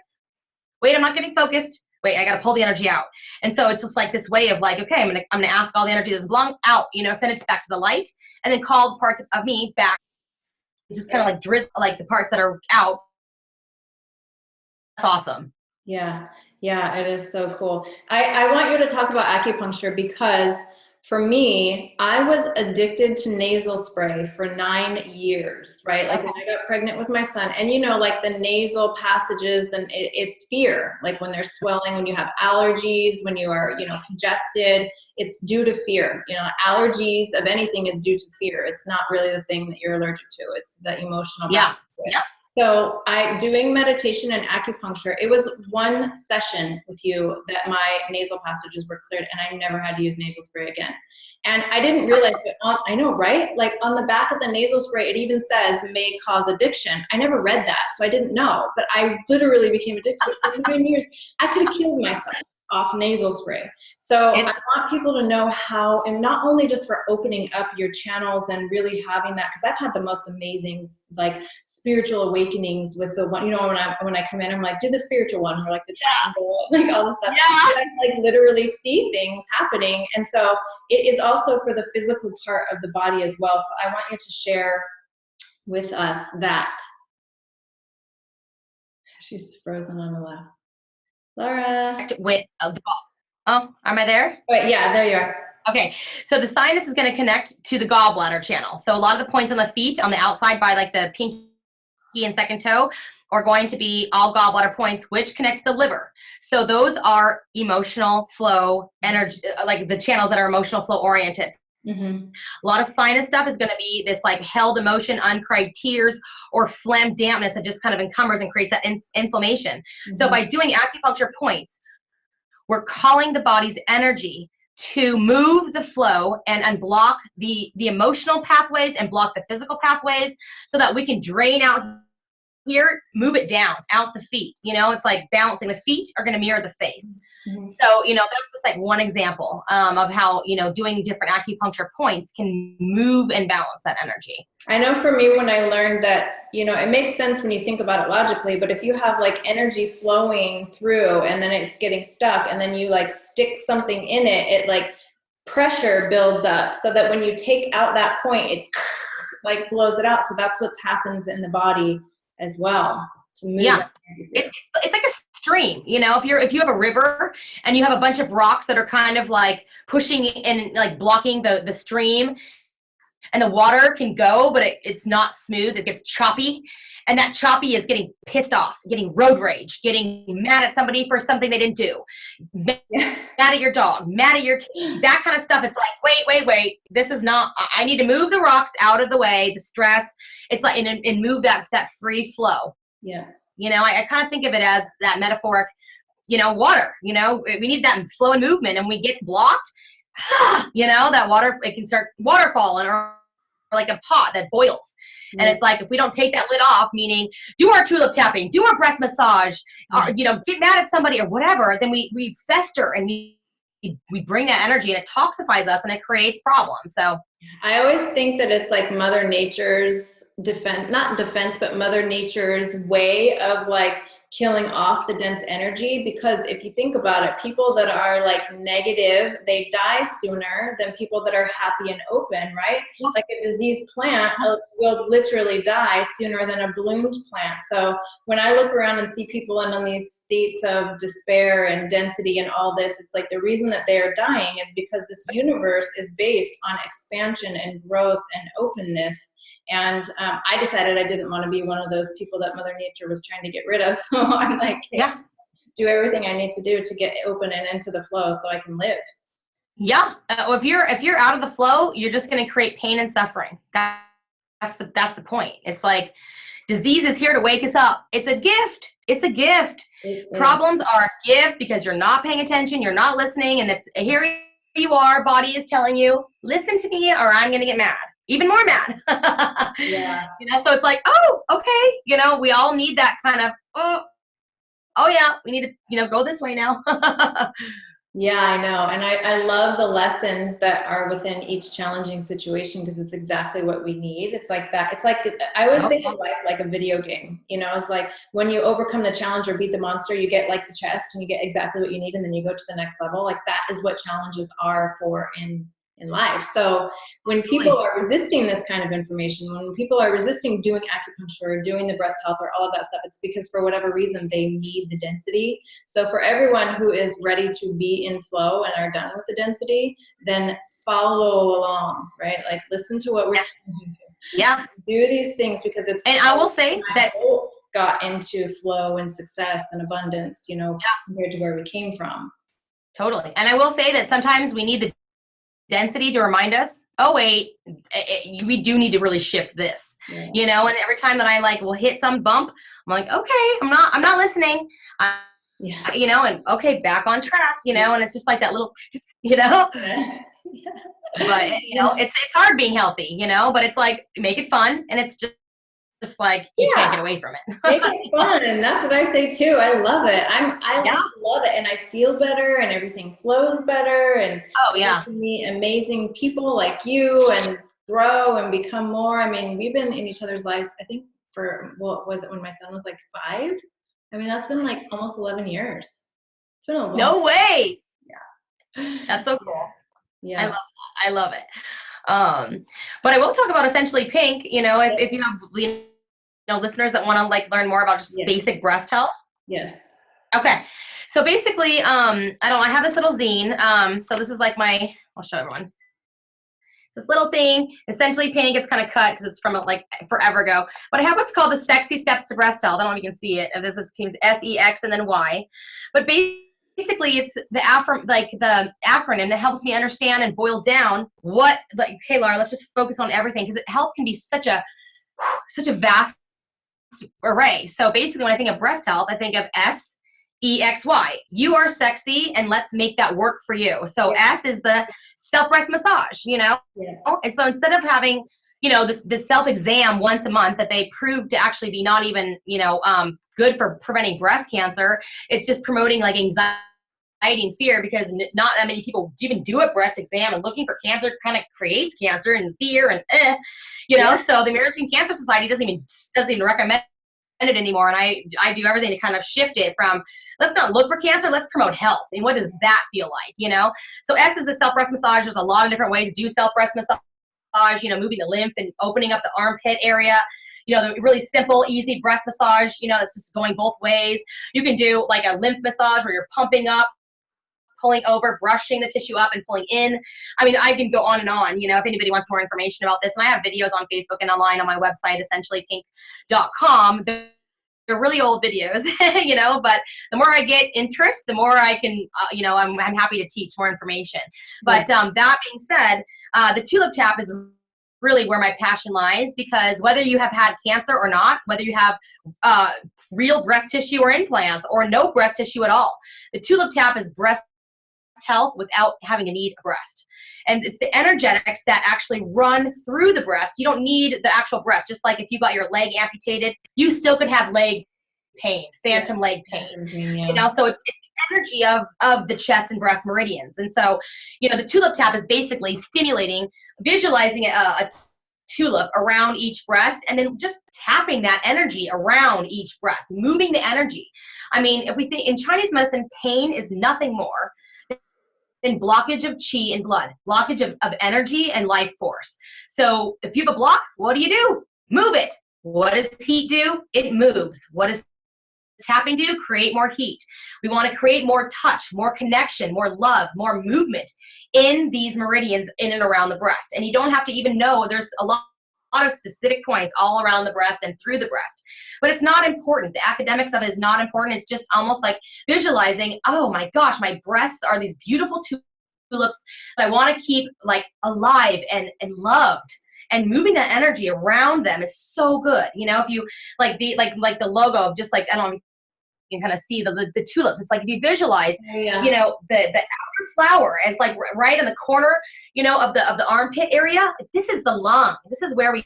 wait, I'm not getting focused. Wait, I got to pull the energy out. And so it's just like this way of like, okay, I'm going to ask all the energy that's belong out, you know, send it back to the light, and then call parts of me back. Just kind of like drizzle, like the parts that are out. That's awesome. Yeah. Yeah, it is so cool. I want you to talk about acupuncture because for me, I was addicted to nasal spray for 9 years, right? Like when I got pregnant with my son, and you know, like the nasal passages, then it's fear. Like when they're swelling, when you have allergies, when you are, you know, congested, it's due to fear. You know, allergies of anything is due to fear. It's not really the thing that you're allergic to. It's the emotional. Yeah. Yeah. So doing meditation and acupuncture, it was one session with you that my nasal passages were cleared and I never had to use nasal spray again. And I didn't realize that I know, right? Like on the back of the nasal spray, it even says may cause addiction. I never read that, so I didn't know, but I literally became addicted to it for 9 years. I could have killed myself off nasal spray. So I want people to know how, and not only just for opening up your channels and really having that, because I've had the most amazing like spiritual awakenings with the one, you know, when I come in, I'm like, do the spiritual one, or like the triangle, like all this stuff. Yeah. I like literally see things happening. And so it is also for the physical part of the body as well. So I want you to share with us that. She's frozen on the left. Laura. With the ball. Oh, am I there? Wait, yeah, there you are. Okay, so the sinus is going to connect to the gallbladder channel. So a lot of the points on the feet, on the outside by like the pinky and second toe, are going to be all gallbladder points, which connect to the liver. So those are emotional flow energy, like the channels that are emotional flow oriented. Mm-hmm. A lot of sinus stuff is going to be this like held emotion, uncried tears, or phlegm dampness that just kind of encumbers and creates that inflammation. Mm-hmm. So by doing acupuncture points, we're calling the body's energy to move the flow and unblock the emotional pathways and block the physical pathways so that we can drain out here, move it down, out the feet. You know, it's like balancing. The feet are going to mirror the face. Mm-hmm. So, you know, that's just like one example of how, you know, doing different acupuncture points can move and balance that energy. I know for me, when I learned that, you know, it makes sense when you think about it logically, but if you have like energy flowing through and then it's getting stuck and then you like stick something in it, it like pressure builds up so that when you take out that point, it like blows it out. So that's what happens in the body as well to move. Yeah, it's like a stream. You know, if you have a river and you have a bunch of rocks that are kind of like pushing and like blocking the stream, and the water can go, but it's not smooth. It gets choppy, and that choppy is getting pissed off, getting road rage, getting mad at somebody for something they didn't do, mad at your dog, mad at your kid, that kind of stuff. It's like, wait, this is not, I need to move the rocks out of the way, the stress. It's like, and move that free flow. Yeah. You know, I kind of think of it as that metaphoric, you know, water, you know, we need that flow and movement, and we get blocked. You know, that water, it can start waterfalling or like a pot that boils. And it's like, if we don't take that lid off, meaning do our tulip tapping, do our breast massage, or, you know, get mad at somebody or whatever, then we fester and we bring that energy, and it toxifies us and it creates problems. So I always think that it's like Mother Nature's not defense, but Mother Nature's way of like killing off the dense energy. Because if you think about it, people that are like negative, they die sooner than people that are happy and open, right? Like a diseased plant will literally die sooner than a bloomed plant. So when I look around and see people in these states of despair and density and all this, it's like the reason that they are dying is because this universe is based on expansion and growth and openness. And I decided I didn't want to be one of those people that Mother Nature was trying to get rid of. So I'm like, hey, do everything I need to do to get open and into the flow so I can live. Yeah. If you're out of the flow, you're just going to create pain and suffering. That's the point. It's like disease is here to wake us up. It's a gift. It's a gift. Problems are a gift because you're not paying attention. You're not listening. And it's here you are. Body is telling you, listen to me or I'm going to get mad. Even more mad. Yeah. You know, so it's like, oh, okay. You know, we all need that kind of, oh yeah, we need to, you know, go this way now. Yeah, I know. And I love the lessons that are within each challenging situation, because it's exactly what we need. It's like that. It's like, I always think of life like a video game. You know, it's like when you overcome the challenge or beat the monster, you get like the chest and you get exactly what you need, and then you go to the next level. Like that is what challenges are for in in life. So when people are resisting this kind of information, when people are resisting doing acupuncture, doing the breast health, or all of that stuff, it's because for whatever reason they need the density. So for everyone who is ready to be in flow and are done with the density, then follow along, right? Like listen to what we're telling you. Yeah. Do these things because it's. And I will say that both got into flow and success and abundance, you know, compared to where we came from. Totally. And I will say that sometimes we need the density to remind us, oh wait, we do need to really shift this, you know. And every time that I like will hit some bump, I'm like, okay, I'm not listening, you know, and okay, back on track, you know. And it's just like that little, you know. But you know, it's hard being healthy, you know. But it's like make it fun, and it's just like you can't get away from it. Make it fun, and that's what I say too. I love it. I just love it, and I feel better, and everything flows better, and meet amazing people like you, and grow and become more. I mean, we've been in each other's lives, I think, for what was it when my son was like 5? I mean, that's been like almost 11 years. It's been a long No way. Yeah, that's so cool. Yeah, I love it. But I will talk about Essentially Pink. You know, if you have listeners that want to like learn more about just basic breast health. Yes. Okay. So basically, I have this little zine. So this is like I'll show everyone. This little thing, Essentially Pink. It's kind of cut because it's from like forever ago. But I have what's called the Sexy Steps to Breast Health. I don't know if you can see it. This is SEX and then Y. But basically, it's the acronym that helps me understand and boil down what, like, hey, Laura, let's just focus on everything, because health can be such a vast array. So basically, when I think of breast health, I think of SEXY. You are sexy, and let's make that work for you. So S is the self-breast massage, you know? Yeah. And so instead of having, you know, this self-exam once a month that they prove to actually be not even, you know, good for preventing breast cancer, it's just promoting like anxiety and fear, because not that many people even do a breast exam, and looking for cancer kind of creates cancer and fear and you know. So the American Cancer Society doesn't even recommend it anymore, and I do everything to kind of shift it from let's not look for cancer, let's promote health. And what does that feel like, you know? So S is the self-breast massage. There's a lot of different ways to do self-breast massage, you know, moving the lymph and opening up the armpit area. You know, the really simple, easy breast massage, you know, it's just going both ways. You can do like a lymph massage where you're pumping up, pulling over, brushing the tissue up and pulling in. I mean, I can go on and on, you know, if anybody wants more information about this. And I have videos on Facebook and online on my website, essentiallypink.com. They're really old videos, you know, but the more I get interest, the more I can, you know, I'm happy to teach more information. But that being said, the Tulip Tap is really where my passion lies, because whether you have had cancer or not, whether you have real breast tissue or implants or no breast tissue at all, the Tulip Tap is breast health without having to need a breast. And it's the energetics that actually run through the breast. You don't need the actual breast. Just like if you got your leg amputated, you still could have leg pain, phantom leg pain. You know, so it's the energy of the chest and breast meridians. And so, you know, the Tulip Tap is basically stimulating, visualizing a tulip around each breast, and then just tapping that energy around each breast, moving the energy. I mean, if we think in Chinese medicine, pain is nothing more than blockage of qi and blood, blockage of energy and life force. So if you have a block, what do? Move it. What does heat do? It moves. What does tapping do? Create more heat. We want to create more touch, more connection, more love, more movement in these meridians in and around the breast. And you don't have to even know, there's a lot of specific points all around the breast and through the breast. But it's not important. The academics of it is not important. It's just almost like visualizing, oh my gosh, my breasts are these beautiful tulips that I want to keep like alive and loved. And moving that energy around them is so good. You know, if you like the logo of just like, I don't know, you can kind of see the tulips. It's like if you visualize, you know, the outer flower as like right in the corner, you know, of the armpit area. This is the lung. This is where we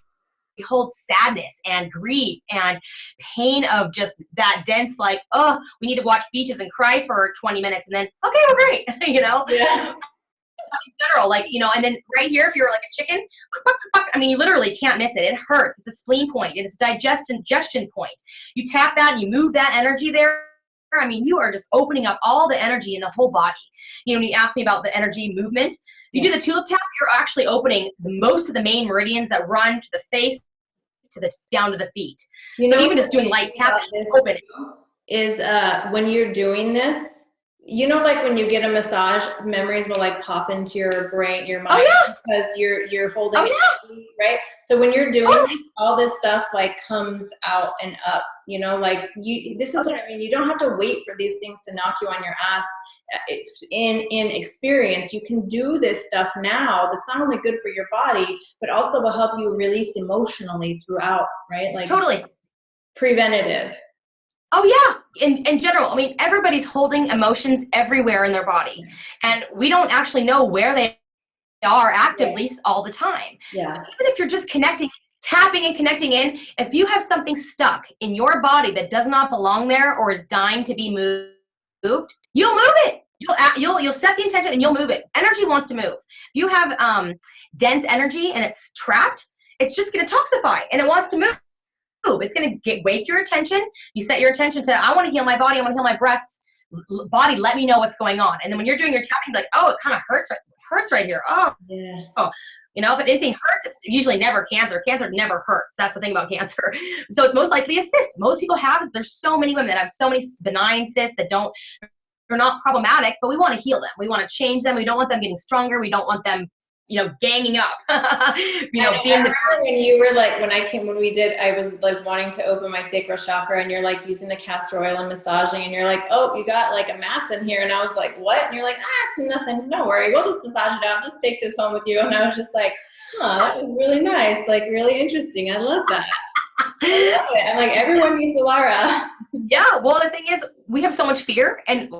hold sadness and grief and pain of just that dense, like, oh, we need to watch beaches and cry for 20 minutes and then, okay, we're great, you know? Yeah. In general, like, you know, and then right here, if you're like a chicken, I mean, you literally can't miss it. It hurts. It's a spleen point. It's a digestion point. You tap that and you move that energy there. I mean, you are just opening up all the energy in the whole body. You know, when you ask me about the energy movement, If you do the Tulip Tap, you're actually opening most of the main meridians that run to the face, down to the feet. So even just doing light tap, open is when you're doing this, you know, like when you get a massage, memories will like pop into your brain, your mind, because you're holding it, right? So when you're doing this, all this stuff like comes out and up, you know, like this is what I mean. You don't have to wait for these things to knock you on your ass. In experience, you can do this stuff now that's not only good for your body, but also will help you release emotionally throughout, right? Like totally preventative. Oh yeah, in general, I mean, everybody's holding emotions everywhere in their body, and we don't actually know where they are actively all the time. Yeah. So even if you're just connecting, tapping and connecting in, if you have something stuck in your body that does not belong there or is dying to be moved, you'll move it. You'll set the intention and you'll move it. Energy wants to move. If you have dense energy and it's trapped, it's just going to toxify and it wants to move. It's going to wake your attention. You set your attention to, I want to heal my body. I want to heal my breasts. Body, let me know what's going on. And then when you're doing your tapping, you're like, oh, it kind of hurts right here. Oh, yeah. Oh, you know, if anything hurts, it's usually never cancer. Cancer never hurts. That's the thing about cancer. So it's most likely a cyst. Most people have, there's so many women that have so many benign cysts that they're not problematic, but we want to heal them. We want to change them. We don't want them getting stronger. We don't want them, you know, ganging up. Being the when you were like, I was like wanting to open my sacral chakra, and you're like using the castor oil and massaging, and you're like, oh, you got like a mass in here, and I was like, what? And you're like, it's nothing, don't worry, we'll just massage it out, just take this home with you. And I was just like, that was really nice, like really interesting. I love that. I love it. I'm like, everyone needs a Lara. Yeah, well, the thing is, we have so much fear, and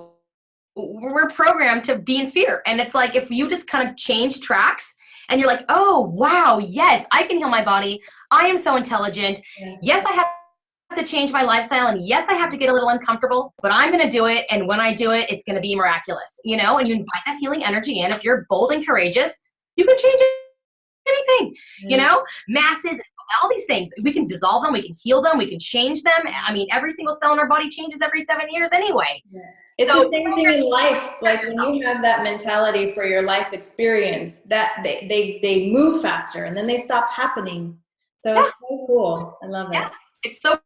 we're programmed to be in fear. And it's like, if you just kind of change tracks and you're like, oh, wow, yes, I can heal my body. I am so intelligent. Yes, I have to change my lifestyle. And yes, I have to get a little uncomfortable, but I'm going to do it. And when I do it, it's going to be miraculous, you know, and you invite that healing energy in. If you're bold and courageous, you can change anything, you know, masses, all these things. We can dissolve them. We can heal them. We can change them. I mean, every single cell in our body changes every 7 years anyway. It's the same thing in life. Like when you have that mentality for your life experience, that they move faster and then they stop happening. So it's so cool. I love it. Yeah, it's so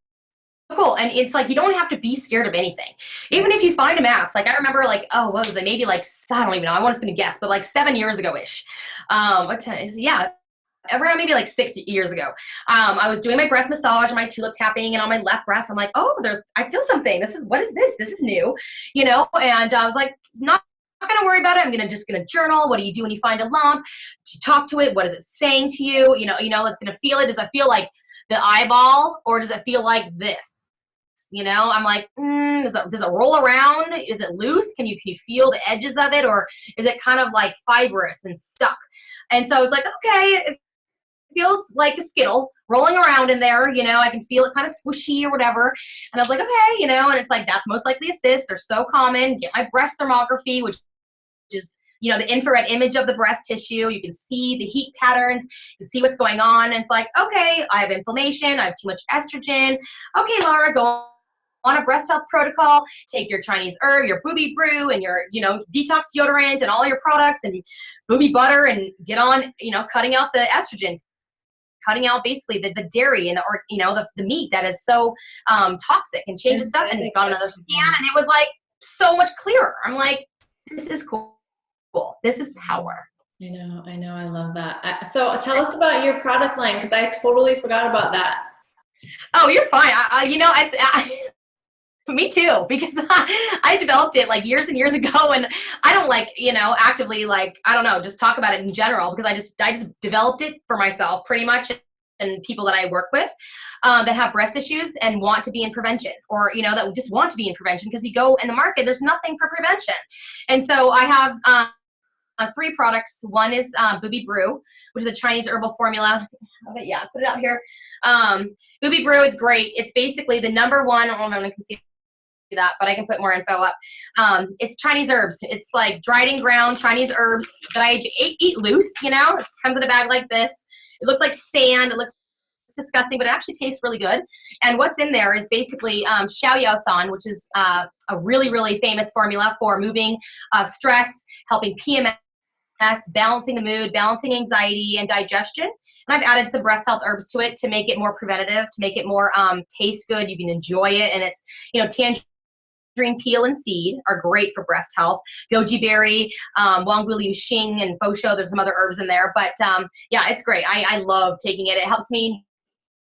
cool. And it's like, you don't have to be scared of anything. Even if you find a mask, like I remember like, oh, what was it? Maybe like, I don't even know. I was going to guess, but like 7 years ago-ish. What time is it? Yeah. Around maybe like 6 years ago, I was doing my breast massage and my tulip tapping, and on my left breast, I'm like, oh, I feel something. What is this? This is new, you know? And I was like, not going to worry about it. I'm just going to journal. What do you do when you find a lump? To talk to it. What is it saying to you? You know, it's going to feel it. Does it feel like the eyeball, or does it feel like this? You know, I'm like, does it roll around? Is it loose? Can you feel the edges of it? Or is it kind of like fibrous and stuck? And so I was like, okay, feels like a Skittle rolling around in there, you know, I can feel it kind of squishy or whatever. And I was like, okay, you know, and it's like, that's most likely a cyst. They're so common. Get my breast thermography, which is, you know, the infrared image of the breast tissue. You can see the heat patterns, you can see what's going on. And it's like, okay, I have inflammation. I have too much estrogen. Okay, Lara, go on a breast health protocol, take your Chinese herb, your Booby Brew, and your, you know, Detox Deodorant and all your products and Booby Butter, and get on, you know, cutting out the estrogen, cutting out basically the dairy and the meat that is so toxic, and changes stuff. And got another scan, and it was like so much clearer. I'm like, this is cool. This is power. I know. I love that. So tell us about your product line, because I totally forgot about that. Oh, you're fine. Me too, because I developed it like years and years ago, and I don't like, you know, actively like, I don't know, just talk about it in general, because I just developed it for myself pretty much, and people that I work with that have breast issues and want to be in prevention, or, you know, that just want to be in prevention, because you go in the market, there's nothing for prevention. And so I have 3 products. One is Booby Brew, which is a Chinese herbal formula. Put it out here. Booby Brew is great. It's basically the number one, I don't know if I can see that, but I can put more info up. It's Chinese herbs. It's like dried and ground Chinese herbs that I eat loose, you know. It comes in a bag like this. It looks like sand. It looks disgusting, but it actually tastes really good. And what's in there is basically Xiaoyaosan, which is a really, really famous formula for moving stress, helping PMS, balancing the mood, balancing anxiety and digestion. And I've added some breast health herbs to it to make it more preventative, to make it more taste good. You can enjoy it. And it's, tangerine peel and seed are great for breast health. Goji berry, Wangulu Xing, and Fosho. There's some other herbs in there. But yeah, it's great. I love taking it. It helps me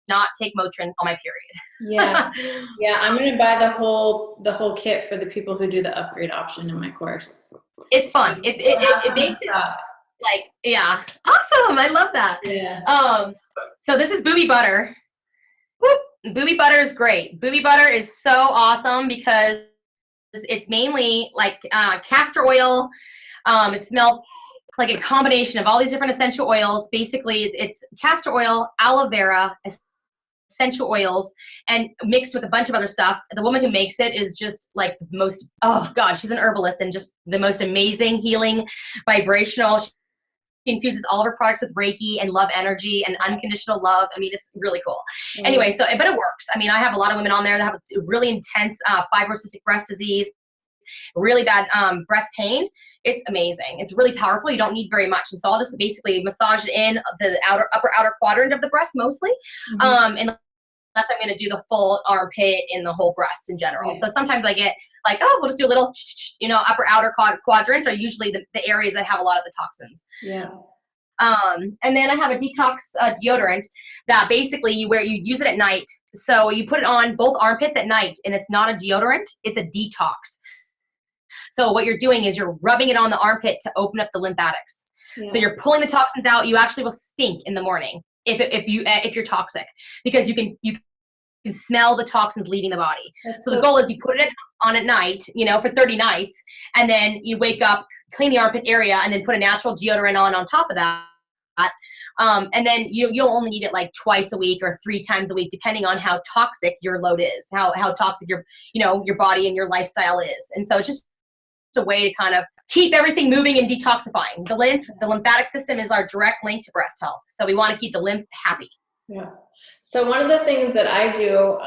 not take Motrin on my period. Yeah. Yeah. I'm going to buy the whole kit for the people who do the upgrade option in my course. It's fun. It makes it like, yeah. Awesome. I love that. Yeah. So this is Booby Butter. Whoop. Booby Butter is great. Booby Butter is so awesome because it's mainly like castor oil. It smells like a combination of all these different essential oils. Basically, it's castor oil, aloe vera, essential oils, and mixed with a bunch of other stuff. The woman who makes it is just like the most, oh God, she's an herbalist and just the most amazing, healing, vibrational. She infuses all of her products with Reiki and love energy and unconditional love. I mean, it's really cool. Anyway, but it works. I mean, I have a lot of women on there that have really intense fibrocystic breast disease, really bad breast pain. It's amazing. It's really powerful. You don't need very much. And so I'll just basically massage it in the upper outer quadrant of the breast mostly. Unless I'm going to do the full armpit and the whole breast in general. So sometimes I get like, oh, we'll just do a little, upper outer quadrants are usually the areas that have a lot of the toxins. Yeah. And then I have a detox deodorant that basically you use it at night. So you put it on both armpits at night, and it's not a deodorant, it's a detox. So what you're doing is you're rubbing it on the armpit to open up the lymphatics. Yeah. So you're pulling the toxins out. You actually will stink in the morning if you're toxic, because you can smell the toxins leaving the body. So the goal is you put it on at night, for 30 nights, and then you wake up, clean the armpit area, and then put a natural deodorant on top of that. And then you'll only need it like twice a week or 3 times a week, depending on how toxic your load is, how toxic your body and your lifestyle is. And so it's just a way to kind of keep everything moving and detoxifying. The lymphatic system is our direct link to breast health. So we want to keep the lymph happy. Yeah. So one of the things that I do,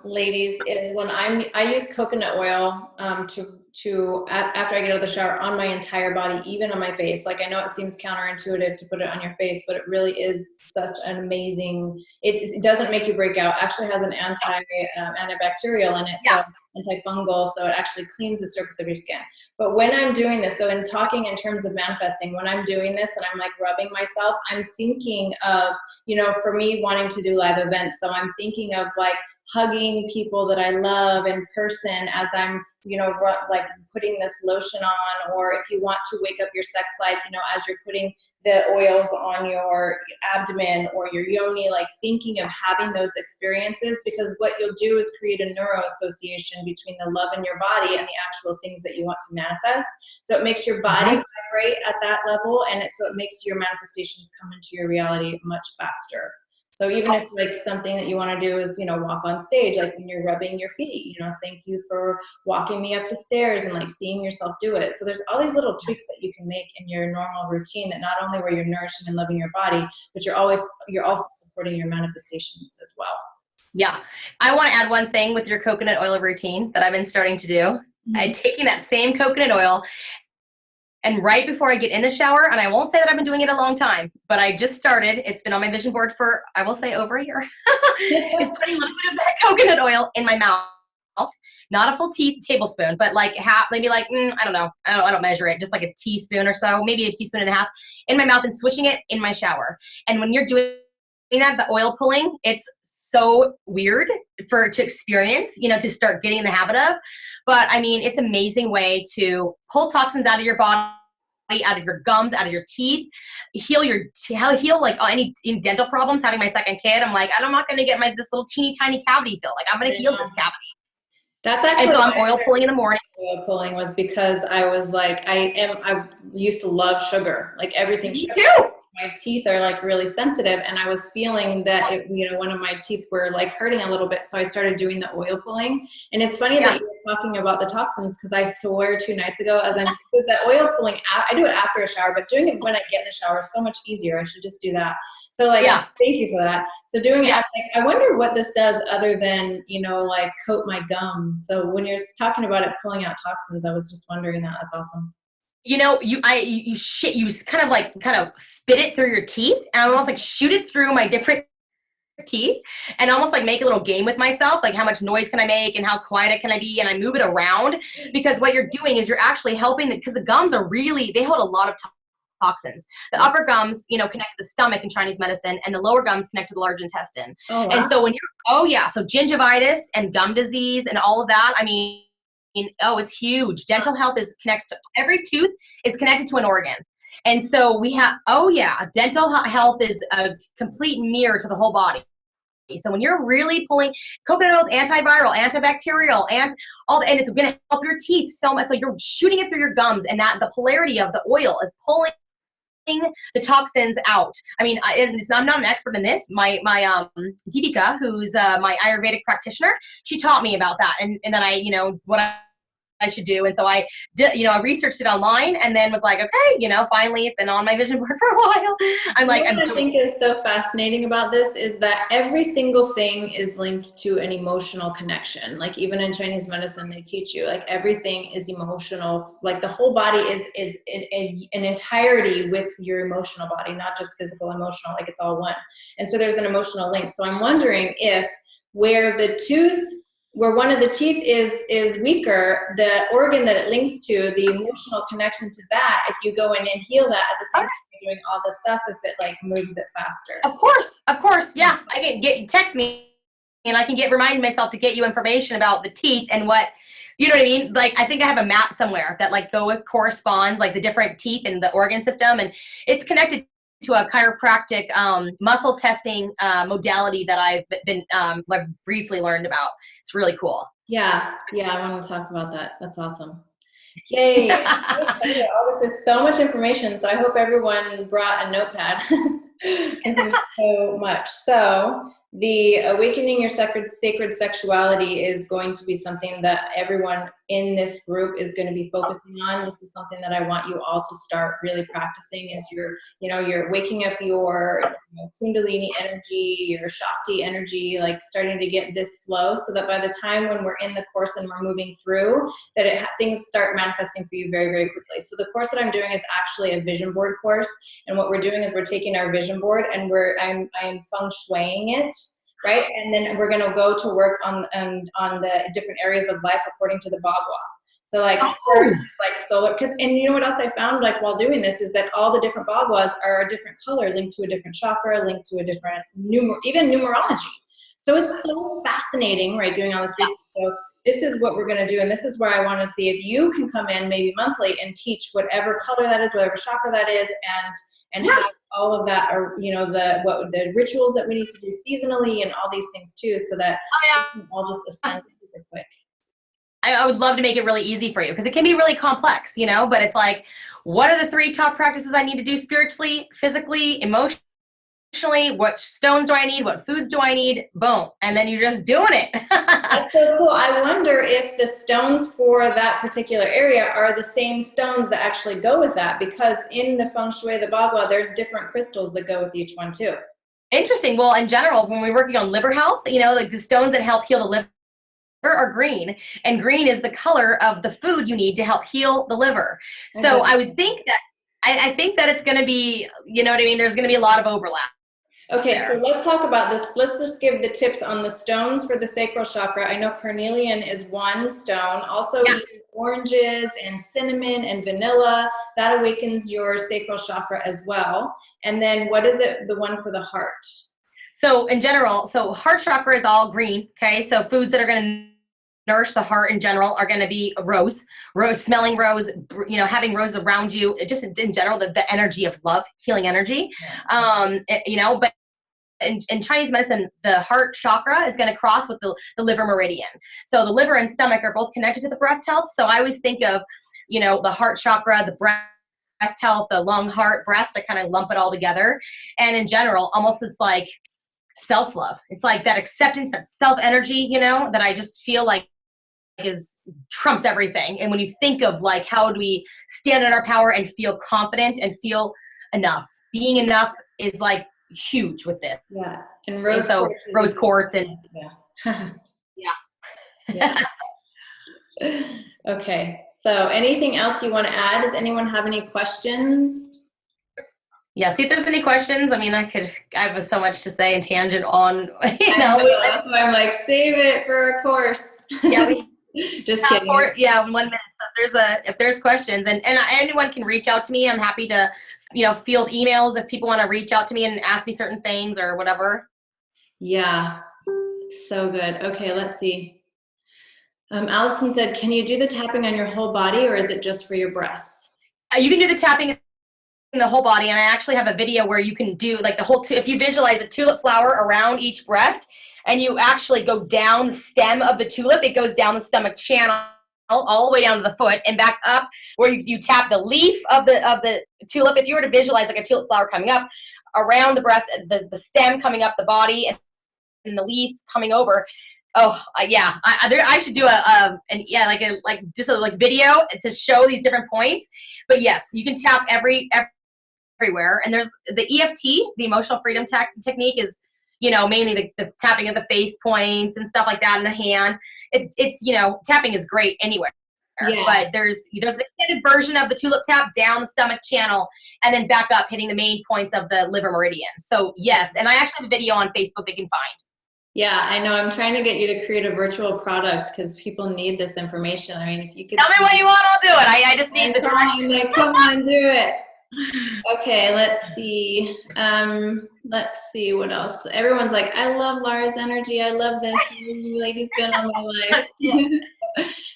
ladies, is when I use coconut oil to after I get out of the shower on my entire body, even on my face. Like, I know it seems counterintuitive to put it on your face, but it really is such an amazing. It doesn't make you break out. It actually has an antibacterial in it. Yeah. So antifungal, so it actually cleans the surface of your skin. But when I'm doing this, so in talking in terms of manifesting, when I'm doing this and I'm like rubbing myself, I'm thinking of, for me wanting to do live events, so I'm thinking of like hugging people that I love in person as I'm, like putting this lotion on, or if you want to wake up your sex life, as you're putting the oils on your abdomen or your yoni, like thinking of having those experiences, because what you'll do is create a neuro association between the love in your body and the actual things that you want to manifest. So it makes your body vibrate at that level, and so it makes your manifestations come into your reality much faster. So even if like something that you want to do is, walk on stage, like when you're rubbing your feet, thank you for walking me up the stairs, and like seeing yourself do it. So there's all these little tweaks that you can make in your normal routine, that not only where you're nourishing and loving your body, but you're also supporting your manifestations as well. Yeah. I want to add one thing with your coconut oil routine that I've been starting to do. I'm taking that same coconut oil, and right before I get in the shower, and I won't say that I've been doing it a long time, but I just started, it's been on my vision board for, I will say, over a year, is putting a little bit of that coconut oil in my mouth. Not a full tablespoon, but like maybe like, I don't know. I don't measure it, just like a teaspoon or so, maybe a teaspoon and a half in my mouth, and swishing it in my shower. And when you're doing that, the oil pulling, it's so weird to experience, to start getting in the habit of. But I mean, it's an amazing way to pull toxins out of your body, out of your gums, out of your teeth, heal like any dental problems. Having my second kid, I'm like, I'm not going to get this little teeny tiny cavity filled. Like, I'm going to heal this cavity. That's actually, and so I'm oil pulling in the morning. Oil pulling was because I was like, I used to love sugar, like everything. Me sugar. too. My teeth are like really sensitive, and I was feeling that one of my teeth were like hurting a little bit, so I started doing the oil pulling. And it's funny that you're talking about the toxins, because I swear 2 nights ago, as I'm doing the oil pulling, I do it after a shower, but doing it when I get in the shower is so much easier. I should just do that. So like, thank you for that. So doing it, I wonder what this does other than, like coat my gums. So when you're talking about it pulling out toxins, I was just wondering that. That's awesome. you know, you kind of spit it through your teeth, and I almost like shoot it through my different teeth, and almost like make a little game with myself, like how much noise can I make and how quiet can I be, and I move it around, because what you're doing is you're actually helping, because the gums are really, they hold a lot of toxins. The upper gums, you know, connect to the stomach in Chinese medicine, and the lower gums connect to the large intestine. Oh, wow. And so when you're, oh yeah, so gingivitis and gum disease and all of that, I mean, oh, it's huge. Dental health connects to, every tooth is connected to an organ. And so we have, oh yeah, dental health is a complete mirror to the whole body. So when you're really pulling, coconut oil is antiviral, antibacterial, and it's going to help your teeth so much. So you're shooting it through your gums, and that the polarity of the oil is pulling the toxins out. I mean, I'm not an expert in this. My Deepika, who's my Ayurvedic practitioner, she taught me about that, and then I, you know, what I should do. And so I did, you know, I researched it online, and then was like, okay, you know, finally it's been on my vision board for a while. I'm like, what I think is so fascinating about this is that every single thing is linked to an emotional connection. Like even in Chinese medicine, they teach you like everything is emotional. Like the whole body is an entirety with your emotional body, not just physical, emotional, like it's all one. And so there's an emotional link. So I'm wondering if where one of the teeth is weaker, the organ that it links to, the emotional connection to that, if you go in and heal that at the same time you're doing all this stuff, if it like moves it faster. Of course, yeah. I can text me, and I can remind myself to get you information about the teeth and what, you know what I mean? Like, I think I have a map somewhere that like corresponds, like the different teeth and the organ system, and it's connected to a chiropractic muscle testing modality that I've been like briefly learned about. It's really cool. Yeah, I want to talk about that. That's awesome. Yay. All this is so much information, so I hope everyone brought a notepad. There's so much. So the awakening your sacred sexuality is going to be something that everyone in this group is going to be focusing on. This is something that I want you all to start really practicing, is you're waking up your kundalini energy, your shakti energy, like starting to get this flow, so that by the time when we're in the course and we're moving through, that things start manifesting for you very, very quickly. So the course that I'm doing is actually a vision board course, and what we're doing is we're taking our vision board and I'm feng shuiing it, right? And then we're going to go to work on the different areas of life according to the Bagua. So like first, like solar, and you know what else I found like while doing this is that all the different Baguas are a different color, linked to a different chakra, linked to a different even numerology. So it's so fascinating, right? Doing all this research. So this is what we're going to do, and this is where I want to see if you can come in maybe monthly and teach whatever color that is, whatever chakra that is, and have all of that, or the rituals that we need to do seasonally and all these things too, so that we can all just ascend super quick. I would love to make it really easy for you, because it can be really complex, you know, but it's like, what are the 3 top practices I need to do spiritually, physically, emotionally? What stones do I need? What foods do I need? Boom. And then you're just doing it. That's so cool. I wonder if the stones for that particular area are the same stones that actually go with that, because in the feng shui, the Bagua, there's different crystals that go with each one too. Interesting. Well, in general, when we're working on liver health, you know, like the stones that help heal the liver are green, and green is the color of the food you need to help heal the liver. So I would think that, I think that it's going to be, you know what I mean? There's going to be a lot of overlap. Okay, so let's talk about this. Let's just give the tips on the stones for the sacral chakra. I know carnelian is one stone. Also, oranges and cinnamon and vanilla, that awakens your sacral chakra as well. And then what is it, the one for the heart? So in general, so heart chakra is all green, okay? So foods that are going to nourish the heart in general are going to be rose, smelling rose, you know, having rose around you, just in general, the energy of love, healing energy, you know, but in Chinese medicine, the heart chakra is going to cross with the liver meridian. So the liver and stomach are both connected to the breast health. So I always think of, you know, the heart chakra, the breast health, the lung, heart, breast, I kind of lump it all together. And in general, almost it's like self-love. It's like that acceptance, that self-energy, you know, that I just feel like trumps everything. And when you think of like, how do we stand in our power and feel confident and feel enough? Being enough is like huge with this. Yeah. And rose quartz and yeah. Okay. So anything else you want to add? Does anyone have any questions? Yeah, see if there's any questions. I mean, I have so much to say and tangent on, you know. That's why I'm like, save it for a course. Yeah, we just kidding. 1 minute. So if there's questions, and anyone can reach out to me. I'm happy to, you know, field emails if people want to reach out to me and ask me certain things or whatever. Yeah, so good. Okay, let's see. Allison said, can you do the tapping on your whole body, or is it just for your breasts? You can do the tapping in the whole body, and I actually have a video where you can do like the whole, if you visualize a tulip flower around each breast, and you actually go down the stem of the tulip, it goes down the stomach channel all the way down to the foot and back up, where you tap the leaf of the tulip. If you were to visualize like a tulip flower coming up around the breast, the stem coming up the body, and the leaf coming over. Oh yeah, I should do just a video to show these different points. But yes, you can tap everywhere. And there's the EFT, the emotional freedom technique, is, you know, mainly the tapping of the face points and stuff like that in the hand. It's you know, tapping is great anywhere. Yeah. But there's an extended version of the tulip tap down the stomach channel and then back up, hitting the main points of the liver meridian. So yes, and I actually have a video on Facebook they can find. Yeah, I know. I'm trying to get you to create a virtual product because people need this information. I mean, if you could tell me what you want, I'll do it. I just need the direction. Like, come on, do it. Okay, let's see. Let's see what else. Everyone's like, I love Laras' energy. I love this. You ladies been on my life.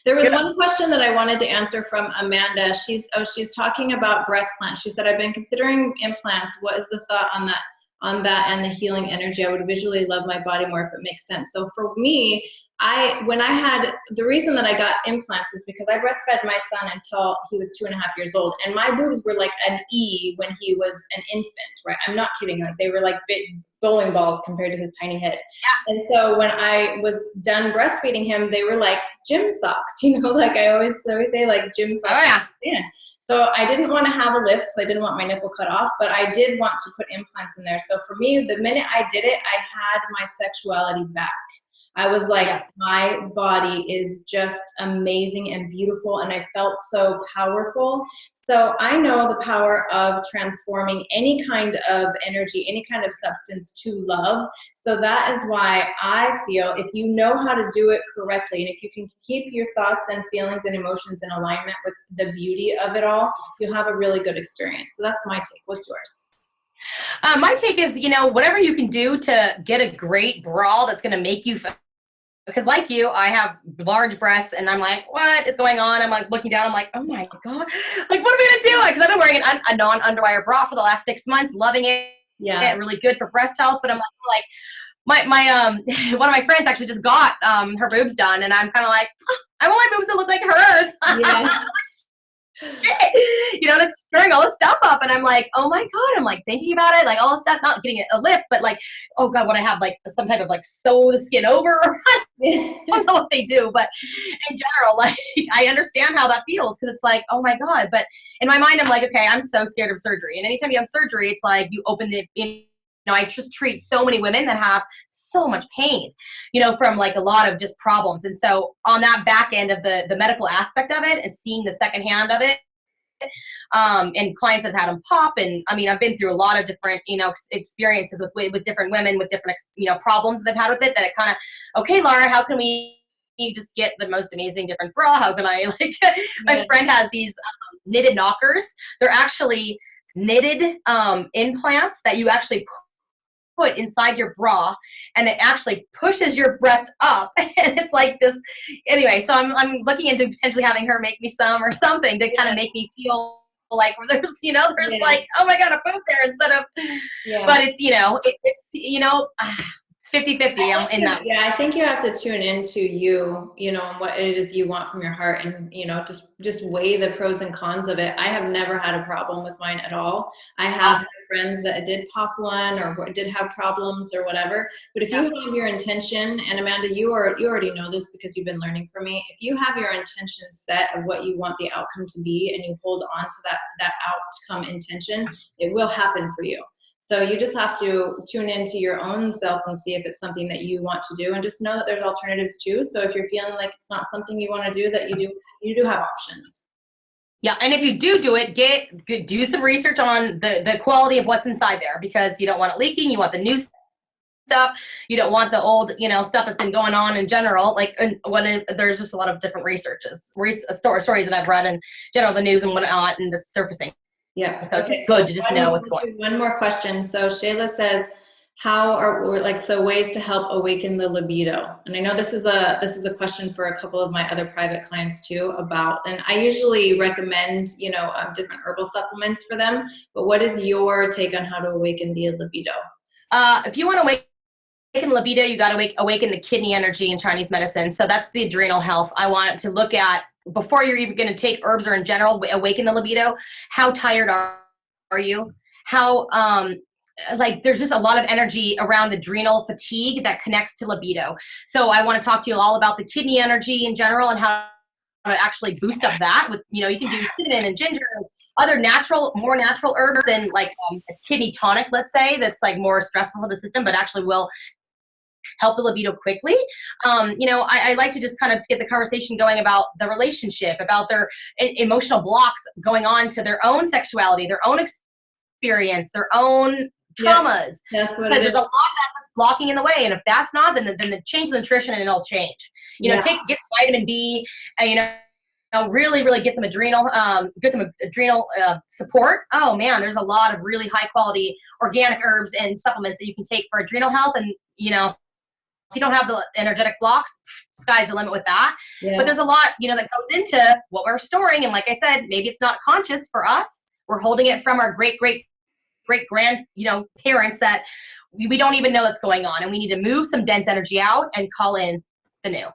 There was one question that I wanted to answer from Amanda. She's talking about breast plants. She said, I've been considering implants. What is the thought on that and the healing energy? I would visually love my body more if it makes sense. So for me, the reason that I got implants is because I breastfed my son until he was 2.5 years old, and my boobs were like an E when he was an infant, right? I'm not kidding. Like, they were like big bowling balls compared to his tiny head. Yeah. And so when I was done breastfeeding him, they were like gym socks, you know, like I always say, like gym socks. Oh yeah. So I didn't want to have a lift because I didn't want my nipple cut off, but I did want to put implants in there. So for me, the minute I did it, I had my sexuality back. I was like, yeah, my body is just amazing and beautiful, and I felt so powerful. So I know the power of transforming any kind of energy, any kind of substance to love. So that is why I feel if you know how to do it correctly, and if you can keep your thoughts and feelings and emotions in alignment with the beauty of it all, you'll have a really good experience. So that's my take. What's yours? My take is, you know, whatever you can do to get a great bra that's going to make you feel, because like you, I have large breasts, and I'm like, what is going on? I'm like looking down, I'm like, oh my God, like, what am I gonna do? Because I've been wearing a non-underwire bra for the last 6 months, loving it. Yeah, really good for breast health. But I'm like my one of my friends actually just got her boobs done, and I'm kind of like, oh, I want my boobs to look like hers. Yeah. You know, and it's stirring all this stuff up, and I'm like, oh my God, I'm like thinking about it, like all this stuff, not getting a lift, but like, oh God, what I have, like some type of like sew the skin over. I don't know what they do, but in general, like, I understand how that feels, because it's like, oh my God. But in my mind, I'm like, okay, I'm so scared of surgery, and anytime you have surgery, it's like you open the, you know, I just treat so many women that have so much pain, you know, from like a lot of just problems. And so on that back end of the medical aspect of it is seeing the second hand of it. And clients have had them pop. And I mean, I've been through a lot of different, you know, experiences with different women with different, you know, problems that they've had with it, that it kind of, okay, Lara, how can we just get the most amazing different bra? How can I, like, my friend has these knitted knockers. They're actually knitted implants that you actually put inside your bra, and it actually pushes your breast up, and it's like this. Anyway, so I'm looking into potentially having her make me some or something to kind of make me feel like there's, you know, there's like, oh my God, a boob there instead of, but it's, you know, it's, you know, it's 50-50 in that. Yeah, I think you have to tune into you know, and what it is you want from your heart, and, you know, just weigh the pros and cons of it. I have never had a problem with mine at all. I have some friends that did pop one or did have problems or whatever. But if you have your intention, and Amanda, you already know this because you've been learning from me. If you have your intention set of what you want the outcome to be, and you hold on to that outcome intention, it will happen for you. So you just have to tune into your own self and see if it's something that you want to do, and just know that there's alternatives too. So if you're feeling like it's not something you want to do, that you do have options. Yeah, and if you do it, do some research on the quality of what's inside there, because you don't want it leaking. You want the new stuff. You don't want the old, stuff that's been going on in general. Like there's just a lot of different stories that I've read in general, the news and whatnot, and the surfacing. Yeah. So it's good to just know what's going on. One more question. So Shayla says, ways to help awaken the libido? And I know this is a question for a couple of my other private clients too and I usually recommend, different herbal supplements for them, but what is your take on how to awaken the libido? If you want to awaken libido, you got to awaken the kidney energy in Chinese medicine. So that's the adrenal health. I want to look at, before you're even going to take herbs or in general, awaken the libido. How tired are you? How, there's just a lot of energy around adrenal fatigue that connects to libido. So I want to talk to you all about the kidney energy in general and how to actually boost up that with, you can do cinnamon and ginger and other more natural herbs than a kidney tonic, let's say, that's more stressful for the system, but actually will help the libido quickly. I like to just kind of get the conversation going about the relationship, about their emotional blocks going on to their own sexuality, their own experience, their own traumas. Because there's a lot of that that's blocking in the way. And if that's not, then change the nutrition and it'll change. Get vitamin B, really, really get some adrenal support. Oh man, there's a lot of really high quality organic herbs and supplements that you can take for adrenal health. And, if you don't have the energetic blocks, sky's the limit with that. Yeah. But there's a lot, that goes into what we're storing. And like I said, maybe it's not conscious for us. We're holding it from our great grand, parents that we don't even know what's going on. And we need to move some dense energy out and call in the new.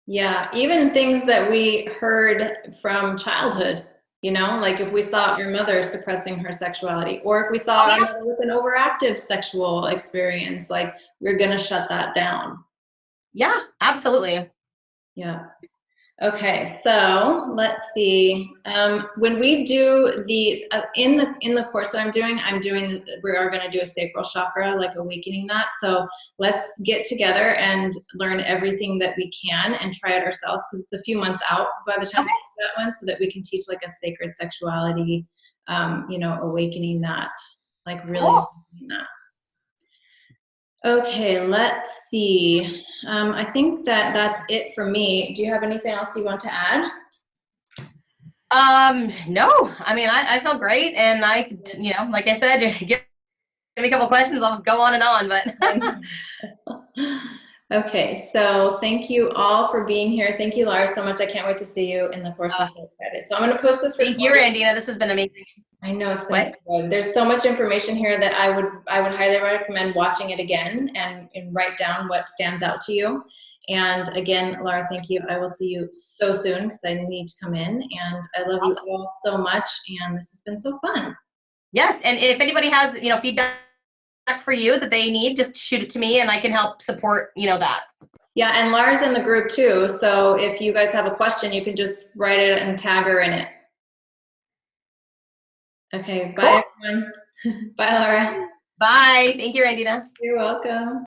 Yeah, even things that we heard from childhood, if we saw our mother suppressing her sexuality, or if we saw our mother with an overactive sexual experience, we're going to shut that down. Yeah, absolutely. Yeah. Okay, so let's see. When we do in the course that we are going to do a sacral chakra, awakening that. So let's get together and learn everything that we can and try it ourselves, because it's a few months out by the time we do that one, so that we can teach a sacred sexuality, awakening that, really awakening that. Okay, let's see. I think that's it for me. Do you have anything else you want to add? No. I mean, I feel great, and like I said, give me a couple questions, I'll go on and on, but. Okay, so thank you all for being here. Thank you, Laras, so much. I can't wait to see you in the course. I'm so excited. So I'm going to post this. Thank you, Randina. This has been amazing. I know it's been so good. There's so much information here that I would highly recommend watching it again and write down what stands out to you. And again, Lara, thank you. I will see you so soon because I need to come in. And I love you all so much. And this has been so fun. Yes, and if anybody has feedback for you that they need, just shoot it to me and I can help support that. Yeah, and Lara's in the group too, so if you guys have a question, you can just write it and tag her in it. Okay, bye everyone. Bye, Lara. Bye. Thank you, Randina. You're welcome.